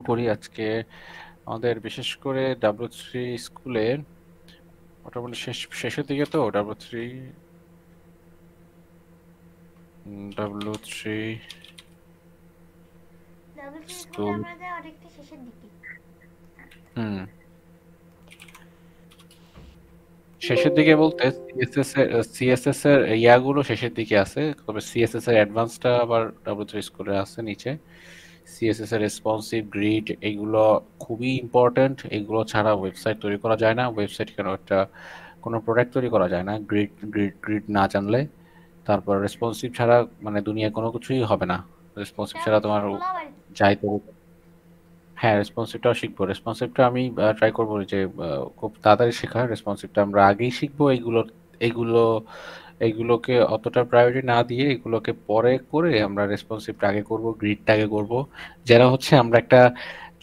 করি আজকে আমাদের বিশেষ করে W3 স্কুলের মোটামুটি শেষের দিকে তো W3 W3 ডাব্লিউসি স্কুলটা স্কুল আমাদের অনেকটা শেষের দিকে। হুম শেষের দিকে বলতে সিএসএস এর ইয়াগুলো শেষের দিকে আছে, তবে সিএসএস এর অ্যাডভান্সটা আবার W3 স্কুলে আছে নিচে। সিএসএস এর রেসপন্সিভ গ্রিড এগুলো খুবই ইম্পর্ট্যান্ট, এগুলো ছাড়া ওয়েবসাইট তৈরি করা যায় না। ওয়েবসাইট কেন একটা কোনো প্রোডাক্ট তৈরি করা যায় না গ্রিড না জানলে। তারপর রেসপন্সিভ ছাড়া মানে দুনিয়ায় কোনো কিছুই হবে না। রেসপন্সিভ এটা ছাড়া আমি তোমার শিখলাম আর কি। যাই তৈরি, হ্যাঁ রেসপন্সিভটাও শিখবো। রেসপন্সিভটা আমি ট্রাই করবো যে খুব তাড়াতাড়ি শেখা। রেসপন্সিভটা আমরা আগেই শিখবো। এগুলো এগুলোকে অতটা প্রায়োরিটি না দিয়ে এগুলোকে পরে করে আমরা রেসপন্সিভটা আগে করব, গ্রিডটা আগে করব, যেটা হচ্ছে আমরা একটা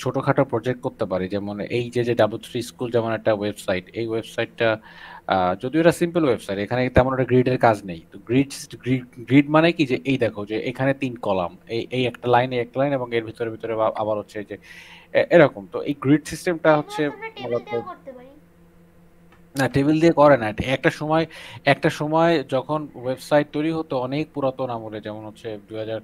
ছোটখাটো প্রজেক্ট করতে পারি। যেমন এই যে W3 স্কুল যেমন একটা ওয়েবসাইট, এই ওয়েবসাইটটা যদিও এটা সিম্পল ওয়েবসাইট, এখানে তেমন একটা গ্রিডের কাজ নেই। তো গ্রিড মানে কি, যে এই দেখো যে এখানে 3 কলাম, এই এই একটা লাইন, এই একটা লাইন, এবং এর ভিতরে ভিতরে আবার হচ্ছে যে এরকম। তো এই গ্রিড সিস্টেমটা এগুলো হচ্ছে তো আমরা টেবিল মূলত, দিয়েও করতে পারি। না টেবিল দিয়ে করে না। একটা সময় যখন ওয়েবসাইট তৈরি হতো অনেক পুরাতন আমলে, যেমন হচ্ছে 2000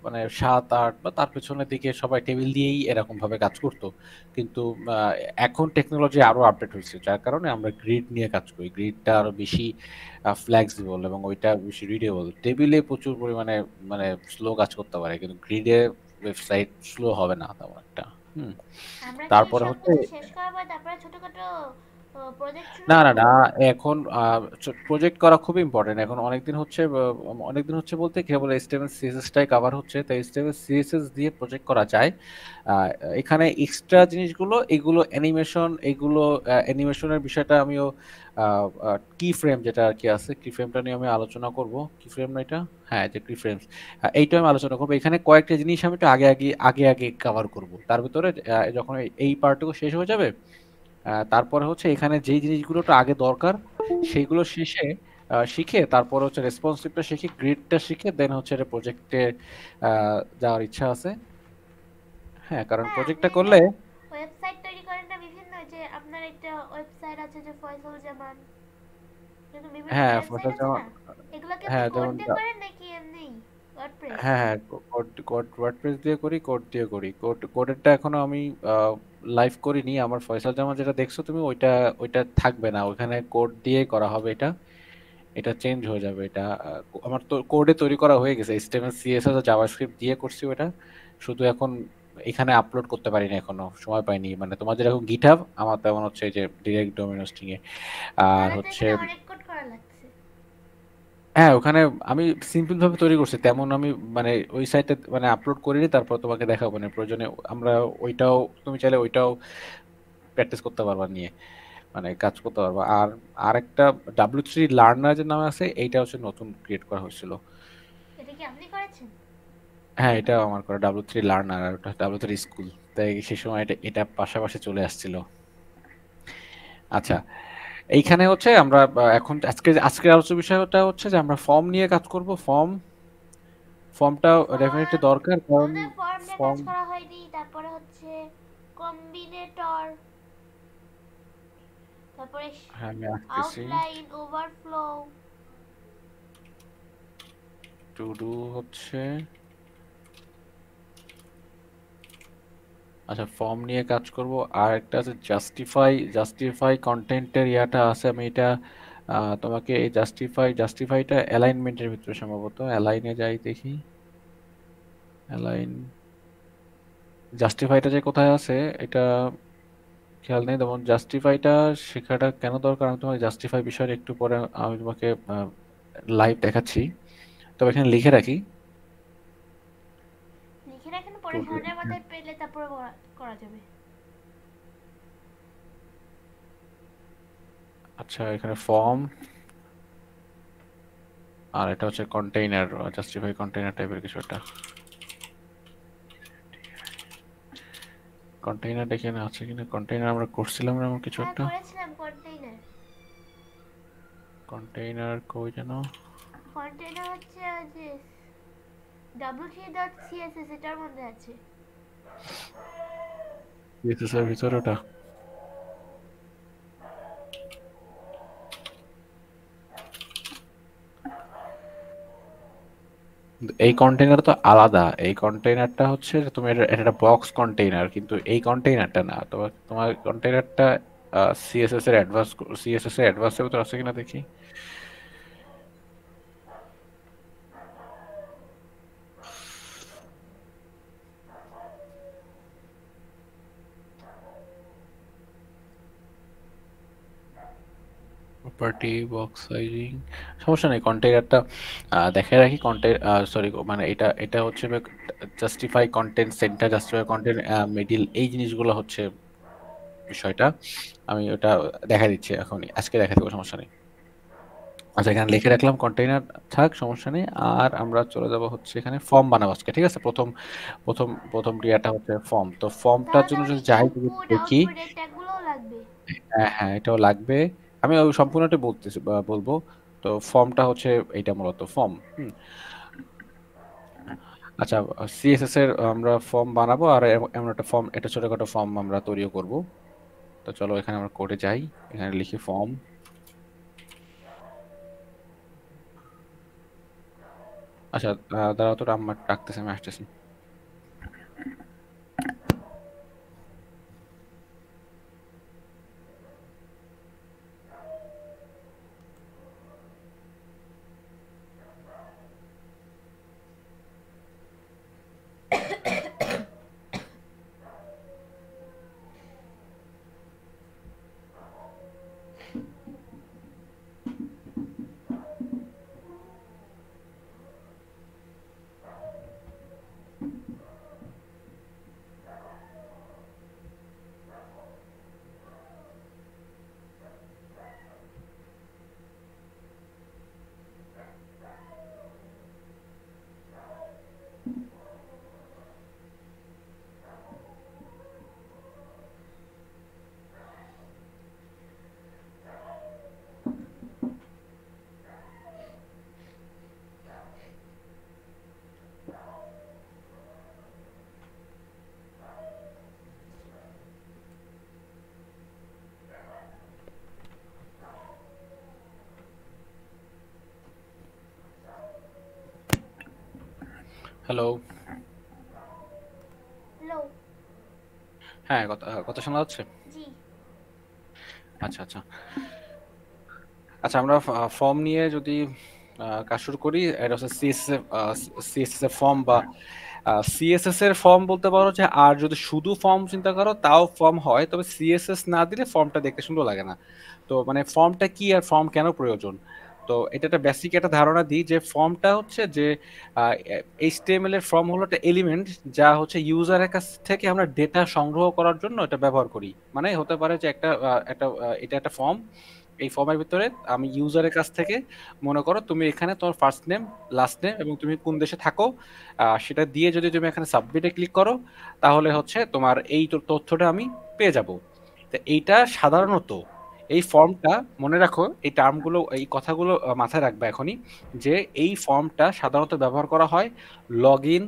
মানে 7-8 বা তার পেছনের দিকে সবাই টেবিল দিয়েই এরকম ভাবে কাজ করতো। কিন্তু আহ, এখন টেকনোলজি আরো আপডেট হয়েছে, যার কারণে আমরা গ্রিড নিয়ে কাজ করি। গ্রিডটা আরো বেশি ফ্লেক্সিবল এবং ওইটা বেশি রিডেবল। টেবিলে প্রচুর পরিমাণে মানে স্লো কাজ করতে পারে, কিন্তু গ্রিডে ওয়েবসাইট স্লো হবে না তেমন একটা। হুম আমরা কি তারপরে হচ্ছে, সবকিছু শেষ করার পর তারপরে ছোটখাটো প্রজেক্ট শুরু না না করব? না, এখন প্রজেক্ট করা খুব ইম্পর্টেন্ট। এখন অনেকদিন হচ্ছে বলতে কেবল এইচটিএমএল সিএসএস টাই কভার হচ্ছে, তাই এইচটিএমএল সিএসএস দিয়ে প্রজেক্ট করা যায়। আহ, এখানে এক্সট্রা জিনিসগুলো এগুলো অ্যানিমেশন, এগুলো অ্যানিমেশনের বিষয়টা আমিও কি ফ্রেম যেটা আর কি আছে, কি ফ্রেমটা নিয়ে আমি আলোচনা করব। কি ফ্রেম না এটা, হ্যাঁ যে কি ফ্রেমস, এইটা আমি আলোচনা করবো। এখানে কয়েকটা জিনিস আমি একটু আগে কভার করব। তার ভিতরে যখন এই পার্টটুকু শেষ হয়ে যাবে, তারপরে হচ্ছে এখানে যেই জিনিসগুলোটা আগে দরকার সেইগুলো শিখে তারপরে হচ্ছে রেসপন্সিভটা শিখে, গ্রিডটা শিখে, দেন হচ্ছে এটা প্রজেক্টে যাওয়ার ইচ্ছা আছে। হ্যাঁ, কারণ হ্যাঁ, আপনি প্রজেক্টটা যে করলে, ওয়েবসাইট তৈরি করেন না বিভিন্ন, যে আপনার একটা ওয়েবসাইট আছে যে ফয়সাল জামান, কিন্তু বিভিন্ন হ্যাঁ ওয়েবসাইট ফসল আছে যেমন, না, এগুলো কি আপনি হ্যাঁ কোড যেমন দিয়ে করেন নাকি এমনি ওয়ার্ডপ্রেস? হ্যাঁ হ্যাঁ, কোড কোড ওয়ার্ডপ্রেস দিয়ে করি, কোড দিয়ে করি। কোডেরটা এখনো আমি লাইভ করিনি। আমার ফয়সাল জামা যেটা দেখছো তুমি, ওইটা ওইটা থাকবে না, ওখানে কোড দিয়ে করা হবে। এটা এটা চেঞ্জ হয়ে যাবে। এটা আমার তো কোডে তৈরি করা হয়ে গেছে, এইচটিএমএল সিএসএস আর জাভাস্ক্রিপ্ট দিয়ে করছি ওটা। শুধু এখন এখানে আপলোড করতে পারিনি, এখনো সময় পাইনি। মানে তোমার যেরকম গিটহাব, আমার তেমন হচ্ছে এই যে ডিরেক্ট ডোমেন হোস্টিং এ। আর তাহলে তো হচ্ছে, এখানে অনেক কোড করা লাগছে। হ্যাঁ ওখানে আমি সিম্পল ভাবে তৈরি করছি, তেমন আমি মানে ওই সাইটে মানে আপলোড করিনি। তারপর তোমাকে দেখাবো, মানে প্রয়োজনে আমরা ওইটাও, তুমি চাইলে ওইটাও প্র্যাকটিস করতে পারবা নিয়ে, মানে কাজ করতে পারবা। আর আরেকটা W3 লার্নার যে নামে আছে, এইটা হচ্ছে নতুন ক্রিয়েট করা হয়েছিল। এটা কি আপনি করেছেন? হ্যাঁ এটা আমার করা W3 লার্নার, আর ওটা W3 স্কুল। তাই সেই সময় এটা এটা পাশাপাশি চলে আসছিল। আচ্ছা, এইখানে হচ্ছে আমরা এখন আজকের আলোচ্য বিষয়টা হচ্ছে যে আমরা ফর্ম নিয়ে কাজ করব। ফর্মটা ডেফিনেটলি ফর্ম, দরকার, কারণ আমাদের ফর্ম নিয়ে কাজ ফর্ম, করা হয়নি। তারপরে হচ্ছে কম্বিনেটর, তারপরে হ্যাঁ আমি আসতেছি। Outline, overflow. টু ডু হচ্ছে, আচ্ছা ফর্ম নিয়ে কাজ করব। আর একটা আছে জাস্টিফাই কন্টেন্টের ইয়াটা আছে। আমি এটা তোমাকে এই জাস্টিফাইটা অ্যালাইনমেন্টের ভিতরে সম্ভবত, অ্যালাইনে যাই দেখি। অ্যালাইন জাস্টিফাইটা যে কোথায় আছে এটা খেয়াল নেই। যেমন জাস্টিফাইটা শেখাটা কেন দরকার, আমি তোমাকে জাস্টিফাই বিষয়টা একটু পরে আমি তোমাকে লাইভ দেখাচ্ছি। তবে এখানে লিখে রাখি লিখে রাখেন, টু পরে ডু। ঠান্ডার মাথায় পেলে তারপরে করা যাবে। আচ্ছা এখানে ফর্ম, আর এটা হচ্ছে কন্টেইনার, জাস্টিফাই কন্টেইনার টাইপের কিছু একটা। কন্টেইনার এখানে আছে কিনা, কন্টেইনার আমরা করছিলাম না এমন কিছু হ্যাঁ, একটা। করেছিলাম কন্টেইনার। কন্টেইনার কই যেন, কন্টেইনার হচ্ছে যে w3.css, এটার মধ্যে আছে। সিএসএস এর ভিতরে ওটা এই কন্টেইনার তো আলাদা। এই কন্টেইনারটা হচ্ছে যে তুমি এটা একটা বক্স কন্টেইনার, কিন্তু এই কন্টেইনারটা না। তোমার তোমার কন্টেইনারটা সিএসএস এর অ্যাডভান্স, সিএসএস এর অ্যাডভান্সের ভিতর আছে কিনা দেখি। প্রপার্টি বক্স সাইজিং, সমস্যা নেই। কন্টেইনারটা দেখে রাখি। সরি, মানে এটা এটা হচ্ছে justify content, centre justify content, middle, এই জিনিসগুলো হচ্ছে বিষয়টা। আমি ওটা দেখা দিচ্ছি এখনই, আজকে দেখা দেবো, সমস্যা নেই। আচ্ছা, এখানে লিখে রাখলাম কন্টেইনার, থাক, সমস্যা নেই। আর আমরা চলে যাব হচ্ছে এখানে ফর্ম বানাবো আজকে, ঠিক আছে। প্রথম প্রথম প্রথম ক্রিয়াটা হচ্ছে ফর্ম। তো ফর্মটার তাহলে জন্য আমার যদি যাই, যদি ইনপুট দেখি, আউটপুট এই ট্যাগগুলোও লাগবে? হ্যাঁ হ্যাঁ, এটাও লাগবে। আমি ওই সম্পূর্ণটা বলতেছি বা বলবো। তো ফর্মটা হচ্ছে এইটা মূলত ফর্ম। আচ্ছা, সিএসএস এর আমরা ফর্ম বানাবো, আর এমন একটা ফর্ম, এটা ছোটখাটো ফর্ম আমরা তৈরিও করব। তো চলো এখানে আমরা কোডে যাই, এখানে লিখি ফর্ম। আচ্ছা, দাঁড়াও তো, আমার ডাকতেছে, আমি আসতেছি। হ্যালো। হ্যালো। হ্যাঁ, কথা কথা শোনা যাচ্ছে? জি। আচ্ছা আচ্ছা। আচ্ছা, আমরা ফর্ম নিয়ে যদি কাজ শুরু করি, এটা হচ্ছে সিএসএস এর ফর্ম, বা সিএসএস এর ফর্ম বলতে পারো যে। আর যদি শুধু ফর্ম চিন্তা করো, তাও ফর্ম হয়, তবে সিএসএস না দিলে ফর্মটা দেখতে সুন্দর লাগে না। তো মানে ফর্মটা কি আর ফর্ম কেন প্রয়োজন, তো এটা একটা বেসিক একটা ধারণা দিই, যে ফর্মটা হচ্ছে যে এইচটিএমএল এর ফর্ম হলো একটা এলিমেন্ট, যা হচ্ছে ইউজারের কাছ থেকে আমরা ডেটা সংগ্রহ করার জন্য এটা ব্যবহার করি। মানে হতে পারে যে এটা একটা ফর্ম। এই ফর্মের ভিতরে আমি ইউজারের কাছ থেকে, মনে করো তুমি এখানে তোমার ফার্স্ট নেম, লাস্ট নেম এবং তুমি কোন দেশে থাকো, সেটা দিয়ে যদি তুমি এখানে সাবমিটে ক্লিক করো, তাহলে হচ্ছে তোমার এই তথ্যটা আমি পেয়ে যাব। তো এইটা সাধারণত, এই ফর্মটা, মনে রাখো এই টার্মগুলো, এই কথাগুলো মাথায় রাখবে এখনই, যে এই ফর্মটা সাধারণত ব্যবহার করা হয় লগ ইন,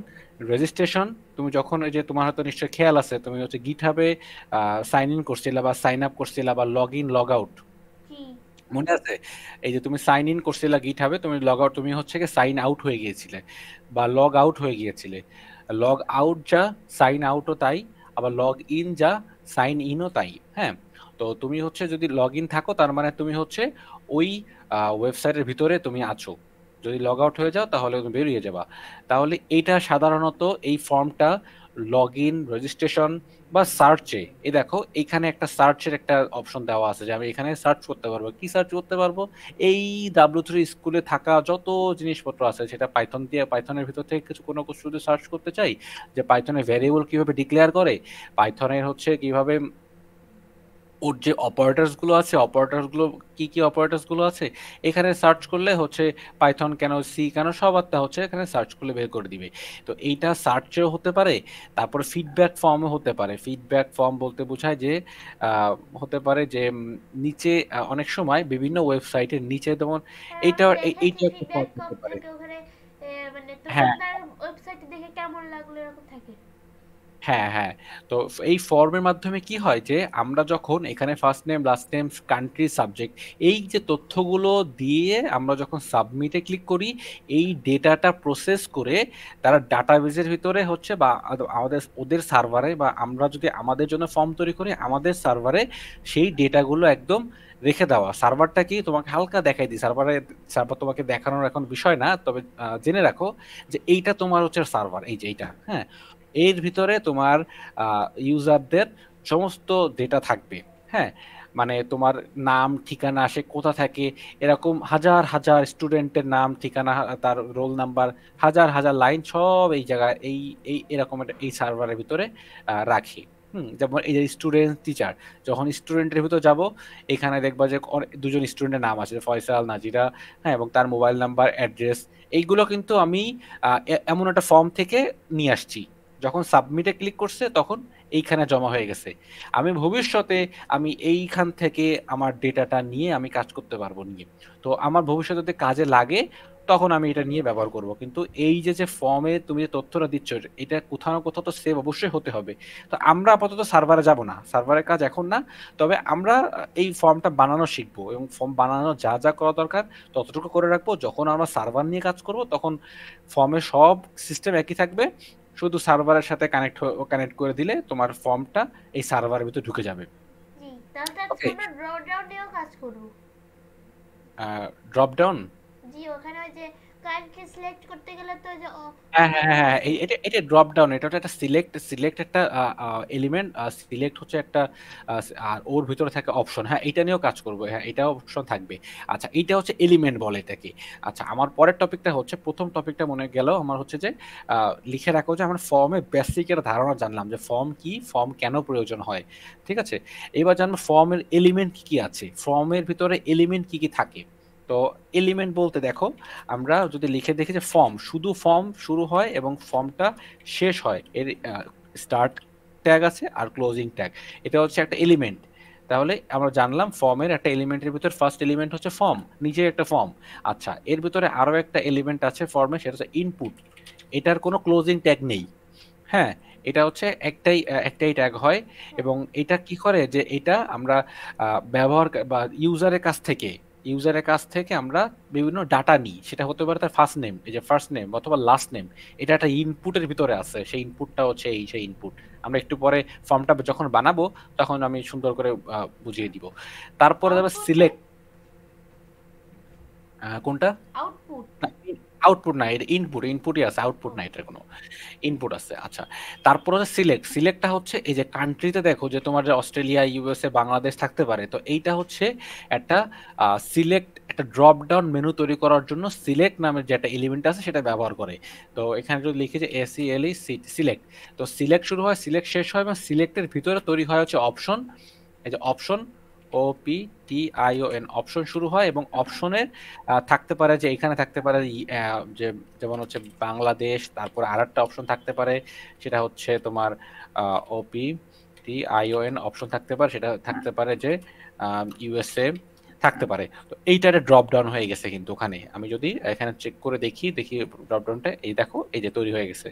রেজিস্ট্রেশন। তুমি যখন, এই যে তোমার হয়তো নিশ্চয়ই খেয়াল আছে, তুমি হচ্ছে গিটহাবে সাইন ইন করছিলা বা সাইন আপ করছিলা, বা লগ ইন লগ আউট, জি। মনে আছে? এই যে তুমি সাইন ইন করছিলা গিটহাবে, তুমি লগ আউট, তুমি হচ্ছে কি সাইন আউট হয়ে গিয়েছিলে বা লগ আউট হয়ে গিয়েছিলে। লগ আউট যা, সাইন আউটও তাই। আবার লগ ইন যা, সাইন ইনও তাই। হ্যাঁ। তো তুমি হচ্ছে যদি লগ ইন থাকো, তার মানে তুমি হচ্ছে ওই ওয়েবসাইটের ভিতরে তুমি আছো। যদি লগ আউট হয়ে যাও, তাহলে তুমি বেরিয়ে যাবা। তাহলে এইটা সাধারণত, এই ফর্মটা লগ ইন, রেজিস্ট্রেশন বা সার্চে, এই দেখো এখানে একটা সার্চের একটা অপশন দেওয়া আছে, যে আমি এখানে সার্চ করতে পারবো। কি সার্চ করতে পারবো? এই W3 স্কুলে থাকা যত জিনিসপত্র আছে, সেটা পাইথন দিয়ে, পাইথনের ভিতর থেকে কিছু কোনো কিছু যদি সার্চ করতে চাই, যে পাইথনের ভ্যারিয়েবল কিভাবে ডিক্লেয়ার করে, পাইথনের হচ্ছে কিভাবে ওর যে অপারেটরস গুলো আছে, অপারেটরস গুলো কি কি অপারেটরস গুলো আছে, এখানে সার্চ করলে হচ্ছে পাইথন কেন, সি কেন, সব একটা হচ্ছে এখানে সার্চ করলে বের করে দিবে। তো এইটা সার্চেও হতে পারে। তারপরে ফিডব্যাক ফর্মও হতে পারে। ফিডব্যাক ফর্ম বলতে বোঝায় যে আহ, হতে পারে যে নিচে অনেক সময় বিভিন্ন ওয়েবসাইটের নিচে যেমন, হ্যাঁ, এইটা আমি দেখেছি এইটা একটা ফর্ম ফিডব্যাক কম হতে পারে। থাকে ওখানে। মানে হ্যাঁ দোকানদার ওয়েবসাইটে দেখে কেমন লাগলো এরকম থাকে। হ্যাঁ, হ্যাঁ। তো এই ফর্মের মাধ্যমে কি হয় যে আমরা যখন এখানে first name, last name, country, subject এই যে তথ্যগুলো দিয়ে আমরা যখন সাবমিটে ক্লিক করি, এই ডেটাটা প্রসেস করে তারা ডাটাবেজের ভিতরে হচ্ছে বা আমাদের ওদের সার্ভারে বা আমরা যদি আমাদের জন্য ফর্ম তৈরি করি আমাদের সার্ভারে সেই ডেটাগুলো একদম রেখে দেওয়া। সার্ভারটা কি তোমাকে হালকা দেখাই দিই। সার্ভার তোমাকে দেখানোর এখন বিষয় না। তবে জেনে রাখো যে এইটা তোমার হচ্ছে সার্ভার, এই যে এইটা, হ্যাঁ? এর ভিতরে তোমার ইউজারদের সমস্ত ডেটা থাকবে, হ্যাঁ? মানে তোমার নাম, ঠিকানা, সে কোথা থাকে, এরকম হাজার হাজার স্টুডেন্টের নাম, ঠিকানা, তার রোল নাম্বার, হাজার হাজার লাইন সব এই জায়গায় এই এই এরকম একটা এই সার্ভারের ভিতরে রাখি। যেমন এই যে স্টুডেন্ট টিচার, যখন স্টুডেন্টের ভিতর যাব এখানে দেখবা যে দুজন স্টুডেন্টের নাম আছে, ফয়সাল, নাজিরা, হ্যাঁ, এবং তার মোবাইল নাম্বার, অ্যাড্রেস, এইগুলো কিন্তু আমি এমন একটা ফর্ম থেকে নিয়ে আসছি। যখন সাবমিটে ক্লিক করছে তখন এইখানে জমা হয়ে গেছে। আমি ভবিষ্যতে আমি এইখান থেকে আমার ডেটাটা নিয়ে আমি কাজ করতে পারবো নিয়ে। তো আমার ভবিষ্যতে যদি কাজে লাগে তখন আমি এটা নিয়ে ব্যবহার করব। কিন্তু এই যে যে ফর্মে তুমি যে তথ্যটা দিচ্ছ এটা কোথাও না কোথাও তো সেভ অবশ্যই হতে হবে। তো আমরা আপাতত সার্ভারে যাব না, সার্ভারের কাজ এখন না। তবে আমরা এই ফর্মটা বানানো শিখবো এবং ফর্ম বানানো যা যা করা দরকার ততটুকু করে রাখবো। যখন আমরা সার্ভার নিয়ে কাজ করব তখন ফর্মের সব সিস্টেম একই থাকবে, শুধু সার্ভারের সাথে কানেক্ট করে দিলে তোমার ফর্মটা এই সার্ভারের ভিতরে ঢুকে যাবে। জি, তাহলে তো আজকে ওকে। আমরা ড্রপ ডাউন নিয়েও কাজ করব। Drop down. জি, ওখানে ওই যে কারেন্টলি সিলেক্ট করতে গেলে তো ওই যে হ্যাঁ, হ্যাঁ, অনেক হ্যাঁ, হ্যাঁ, আছে। এটা এটা ড্রপ ডাউন, এটা হচ্ছে একটা সিলেক্ট একটা এলিমেন্ট, সিলেক্ট হচ্ছে একটা আর ওর ভিতরে থাকে অপশন। হ্যাঁ, এটা নিয়েও কাজ করবো, হ্যাঁ, এটাও অপশন থাকবে। আচ্ছা, এটা হচ্ছে এলিমেন্ট বলে এটাকে। আচ্ছা, আমার পরের টপিকটা হচ্ছে, প্রথম টপিকটা মনে গেল আমার হচ্ছে যে লিখে রাখো যে আমরা ফর্মে বেসিকের ধারণা জানলাম যে ফর্ম কি, ফর্ম কেন প্রয়োজন হয়, ঠিক আছে? এবার জানবো ফর্মের এলিমেন্ট কি কি আছে, ফর্মের ভিতরে এলিমেন্ট কি কি থাকে। তো এলিমেন্ট বলতে দেখো, আমরা যদি লিখে দেখি যে ফর্ম, শুধু ফর্ম শুরু হয় এবং ফর্মটা শেষ হয়, এর স্টার্ট ট্যাগ আছে আর ক্লোজিং ট্যাগ, এটা হচ্ছে একটা এলিমেন্ট। তাহলে আমরা জানলাম ফর্মের একটা এলিমেন্টের ভিতর ফার্স্ট এলিমেন্ট হচ্ছে ফর্ম, নিজে একটা ফর্ম। আচ্ছা, এর ভিতরে আরো একটা এলিমেন্ট আছে ফর্মে, সেটা হচ্ছে ইনপুট। এটার কোনো ক্লোজিং ট্যাগ নেই, হ্যাঁ। এটা হচ্ছে একটাই ট্যাগ হয়। হ্যাঁ। এবং এটা কি করে যে এটা আমরা ব্যবহার বা ইউজারের কাছ থেকে আমরা বিভিন্ন ডাটা নিই, সেটা হতে পারে তার ফার্স্ট নেম, এই যে ফার্স্ট নেম অথবা লাস্ট নেম, এটা একটা ইনপুটের ভিতরে আছে, সেই ইনপুটটা হচ্ছে সেই ইনপুট। আমরা একটু পরে ফর্মটা যখন বানাবো তখন আমি সুন্দর করে বুঝিয়ে দিব। তারপরে যাবে আউটপুট নাই? সিলেক্ট। কোনটা? আউটপুট। আউটপুট না, এটা ইনপুটই আছে, আউটপুট ও, না এটার কোনো। ইনপুট আছে, আচ্ছা। তারপর হচ্ছে সিলেক্টটা হচ্ছে এই যে কান্ট্রিতে দেখো যে তোমার যে অস্ট্রেলিয়া, ইউএসএ, বাংলাদেশ থাকতে পারে, তো এইটা হচ্ছে একটা একটা ড্রপ ডাউন মেনু তৈরি করার জন্য সিলেক্ট নামের যে একটা এলিমেন্ট আছে সেটা ব্যবহার করে। তো এখানে যদি লিখি যে এসিএলই সিলেক্ট, তো সিলেক্ট শুরু হয়, সিলেক্ট শেষ হয় এবং সিলেক্টের ভিতরে তৈরি হয় হচ্ছে অপশন। এই যে অপশন, OPTION, অপশন শুরু হয় এবং অপশনের থাকতে পারে যে এখানে থাকতে পারে যে যেমন হচ্ছে বাংলাদেশ, তারপর আর একটা অপশন থাকতে পারে, সেটা হচ্ছে তোমার OPTION অপশন থাকতে পারে, সেটা থাকতে পারে যে ইউএসএ থাকতে পারে। তো এইটা একটা ড্রপ ডাউন হয়ে গেছে, কিন্তু ওখানে আমি যদি এখানে চেক করে দেখি ড্রপ ডাউনটা, এই দেখো এই যে তৈরি হয়ে গেছে।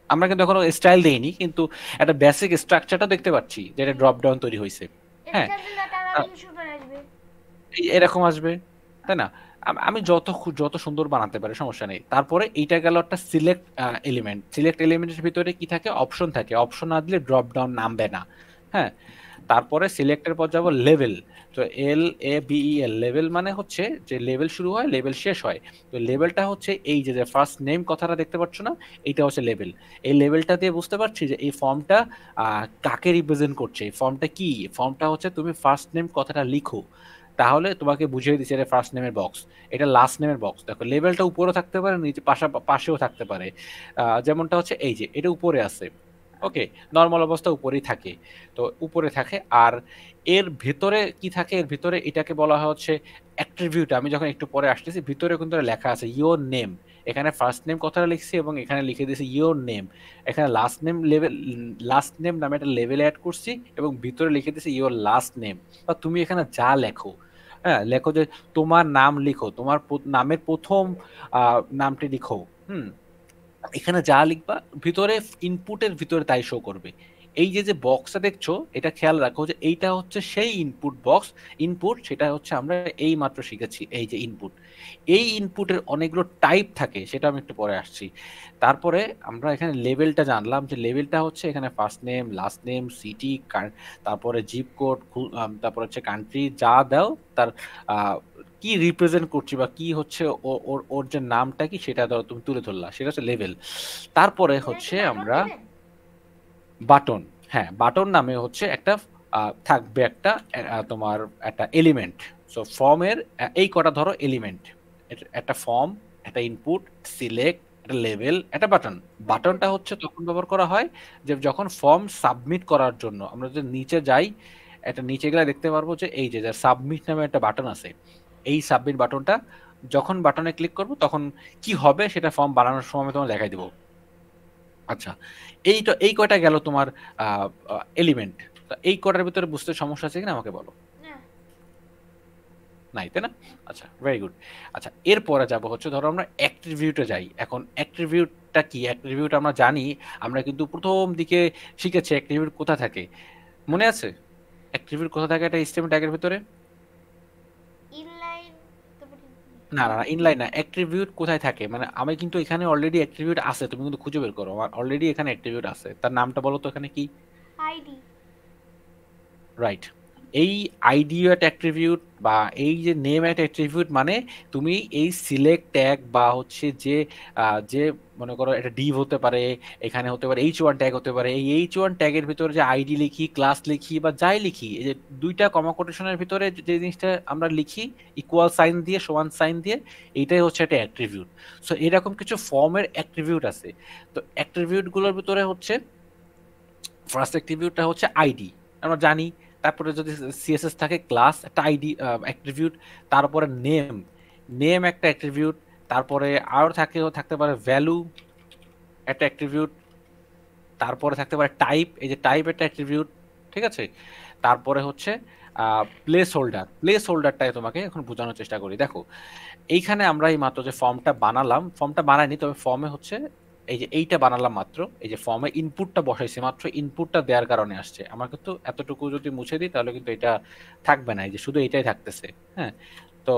আমরা কিন্তু এখনো স্টাইল দেইনি, কিন্তু একটা বেসিক স্ট্রাকচারটা দেখতে পাচ্ছি যে এটা জি। ড্রপ ডাউন তৈরি হয়েছে। হ্যাঁ, স্টাইল দিলে তার আরো সুন্দর আসবে। এরকম আসবে, তাই না? আমি যত সুন্দর বানাতে পারি সমস্যা নেই। তারপরে এইটা গেল একটা সিলেক্ট এলিমেন্টের ভিতরে কি থাকে, অপশন থাকে, অপশন না দিলে ড্রপ ডাউন নামবে না, হ্যাঁ। তারপরে সিলেক্টের পর যাব লেভেল। তো LABEL, লেভেল মানে হচ্ছে যে লেভেল শুরু হয়, লেভেল শেষ হয়। তো লেভেলটা হচ্ছে এই যে যে ফার্স্ট নেম কথাটা দেখতে পাচ্ছ না, এইটা হচ্ছে লেভেল। এই লেভেলটা দিয়ে বুঝতে পারছি যে এই ফর্মটা কাকে রিপ্রেজেন্ট করছে, এই ফর্মটা কি। ফর্মটা হচ্ছে তুমি ফার্স্ট নেম কথাটা লিখো, তাহলে তোমাকে বুঝিয়ে দিচ্ছে এটা ফার্স্ট নেমের বক্স, এটা লাস্ট নেমের বক্স। দেখো লেভেলটা উপরেও থাকতে পারে, নিচে পাশেও থাকতে পারে। যেমনটা হচ্ছে এই যে এটা উপরে আছে, ওকে, নর্মাল অবস্থা উপরেই থাকে, তো উপরে থাকে। আর এর ভেতরে কি থাকে, এর ভিতরে এটাকে বলা হয় হচ্ছে অ্যাট্রিবিউট। আমি যখন একটু পরে আসতেছি ভিতরে কিন্তু লেখা আছে ইওর নেম, এখানে ফার্স্ট নেম কথাটা লিখছি এবং এখানে লিখে দিয়েছি ইওর নেম। এখানে লাস্ট নেম নামে একটা লেভেল অ্যাড করছি এবং ভিতরে লিখে দিয়েছি ইওর লাস্ট নেম। বা তুমি এখানে যা লেখো, হ্যাঁ, লেখো যে তোমার নাম লিখো, তোমার নামের প্রথম নামটি লিখো, হুম। এখানে যা লিখবা ভিতরে ইনপুটের ভিতরে তাই শো করবে। এই যে যে বক্সটা দেখছো এটা খেয়াল রাখো যে এইটা হচ্ছে সেই ইনপুট বক্স। ইনপুট সেটা হচ্ছে আমরা এই মাত্র শিখেছি, এই যে ইনপুট। এই ইনপুটের অনেকগুলো টাইপ থাকে, সেটা আমি একটু পরে আসছি। তারপরে আমরা এখানে লেভেলটা জানলাম, যে লেভেলটা হচ্ছে এখানে first name, last name, city, তারপরে জিপ কোড, তারপর হচ্ছে কান্ট্রি, যা দাও তার আহ, কি রিপ্রেজেন্ট করছি বা কি হচ্ছে ওর ওর যে নামটা কি সেটা ধরো তুমি তুলে ধরলা, সেটা হচ্ছে লেভেল। তারপরে এখানে কি হচ্ছে বাটন আমরা দিবেন? বাটন, হ্যাঁ বাটন নামে হচ্ছে একটা থাকবে একটা তোমার একটা এলিমেন্ট। সো ফর্মের এই কটা ধরো এলিমেন্ট, একটা ফর্ম, একটা ইনপুট, সিলেক্ট, একটা লেভেল, একটা বাটন। বাটন। বাটনটা হচ্ছে তখন ব্যবহার করা হয় যে যখন ফর্ম সাবমিট করার জন্য আমরা যদি নিচে যাই, একটা নিচে গেলে দেখতে পারবো যে এই যে সাবমিট নামে একটা বাটন আছে। এই সাবমিট বাটনটা যখন বাটনে ক্লিক করব তখন কি হবে সেটা ফর্ম বানানোর সময় তোমার দেখাই দিব। আচ্ছা, এই কয়টা গেল তোমার এলিমেন্ট। এই কয়টার ভিতরে বুঝতে সমস্যা আছে কিনা আমাকে বলো। না। নাই তাই না? আচ্ছা, ভেরি গুড। আচ্ছা, এরপরে যাব হচ্ছে ধরো আমরা অ্যাট্রিবিউটে যাই। এখন অ্যাট্রিবিউটটা কি? অ্যাট্রিবিউট আমরা জানি, আমরা কিন্তু প্রথম দিকে শিখেছি অ্যাট্রিবিউট কোথা থাকে, মনে আছে? অ্যাট্রিবিউট কোথা থাকে একটা স্টেটমেন্ট ট্যাগের ভিতরে? ইনলাইন। তারপরে না না না, ইনলাইন না, অ্যাট্রিবিউট কোথায় থাকে মানে আমি কিন্তু এখানে অলরেডি অ্যাট্রিবিউট আছে, তুমি কিন্তু খুঁজে বের করো, আমার অলরেডি এখানে অ্যাট্রিবিউট আছে, তার নামটা বলো তো এখানে কি? আইডি। রাইট। এই আইডিও একটা অ্যাট্রিবিউট, বা এই যে নেম একটা অ্যাট্রিবিউট, মানে তুমি এই সিলেক্ট ট্যাগ বা হচ্ছে যে যে মনে করো এটা ডিভ হতে পারে, এখানে হতে পারে H1 ট্যাগ হতে পারে, এই H1 ট্যাগের ভিতরে যে আইডি লিখি, ক্লাস লিখি বা যাই লিখি, এই যে দুইটা কমা কোটেশনের ভিতরে যে জিনিসটা আমরা লিখি ইকুয়াল সাইন দিয়ে, সমান সাইন দিয়ে, এইটাই হচ্ছে একটা অ্যাট্রিবিউট। সো এরকম কিছু ফর্মের অ্যাট্রিবিউট আছে। তো অ্যাট্রিবিউট গুলোর ভিতরে হচ্ছে ফার্স্ট অ্যাট্রিবিউটটা হচ্ছে আইডি, আমরা জানি। তারপরে যদি সিএসএস থাকে ক্লাস একটা আইডি অ্যাট্রিবিউট। তারপরে নেম, নেম একটা অ্যাট্রিবিউট। তারপরে আরো থাকতে পারে ভ্যালু একটা অ্যাট্রিবিউট। তারপরে থাকতে পারে টাইপ, এই যে টাইপ একটা অ্যাট্রিবিউট, ঠিক আছে। তারপরে হচ্ছে প্লেস হোল্ডার। প্লেস হোল্ডারটাই তোমাকে এখন বোঝানোর চেষ্টা করি। দেখো এইখানে আমরা এই মাত্র যে ফর্মটা বানালাম, ফর্মটা বানাইনি তবে ফর্মে হচ্ছে এই যে এইটা বানালাম মাত্র, এই যে ফর্মে ইনপুটটা বসাইছি মাত্র, ইনপুটটা দেওয়ার কারণে আসছে। আমার কিন্তু এতটুকু যদি মুছে দিই তাহলে কিন্তু এটা থাকবে না, এই যে শুধু এটাই থাকতেছে। হ্যাঁ, তো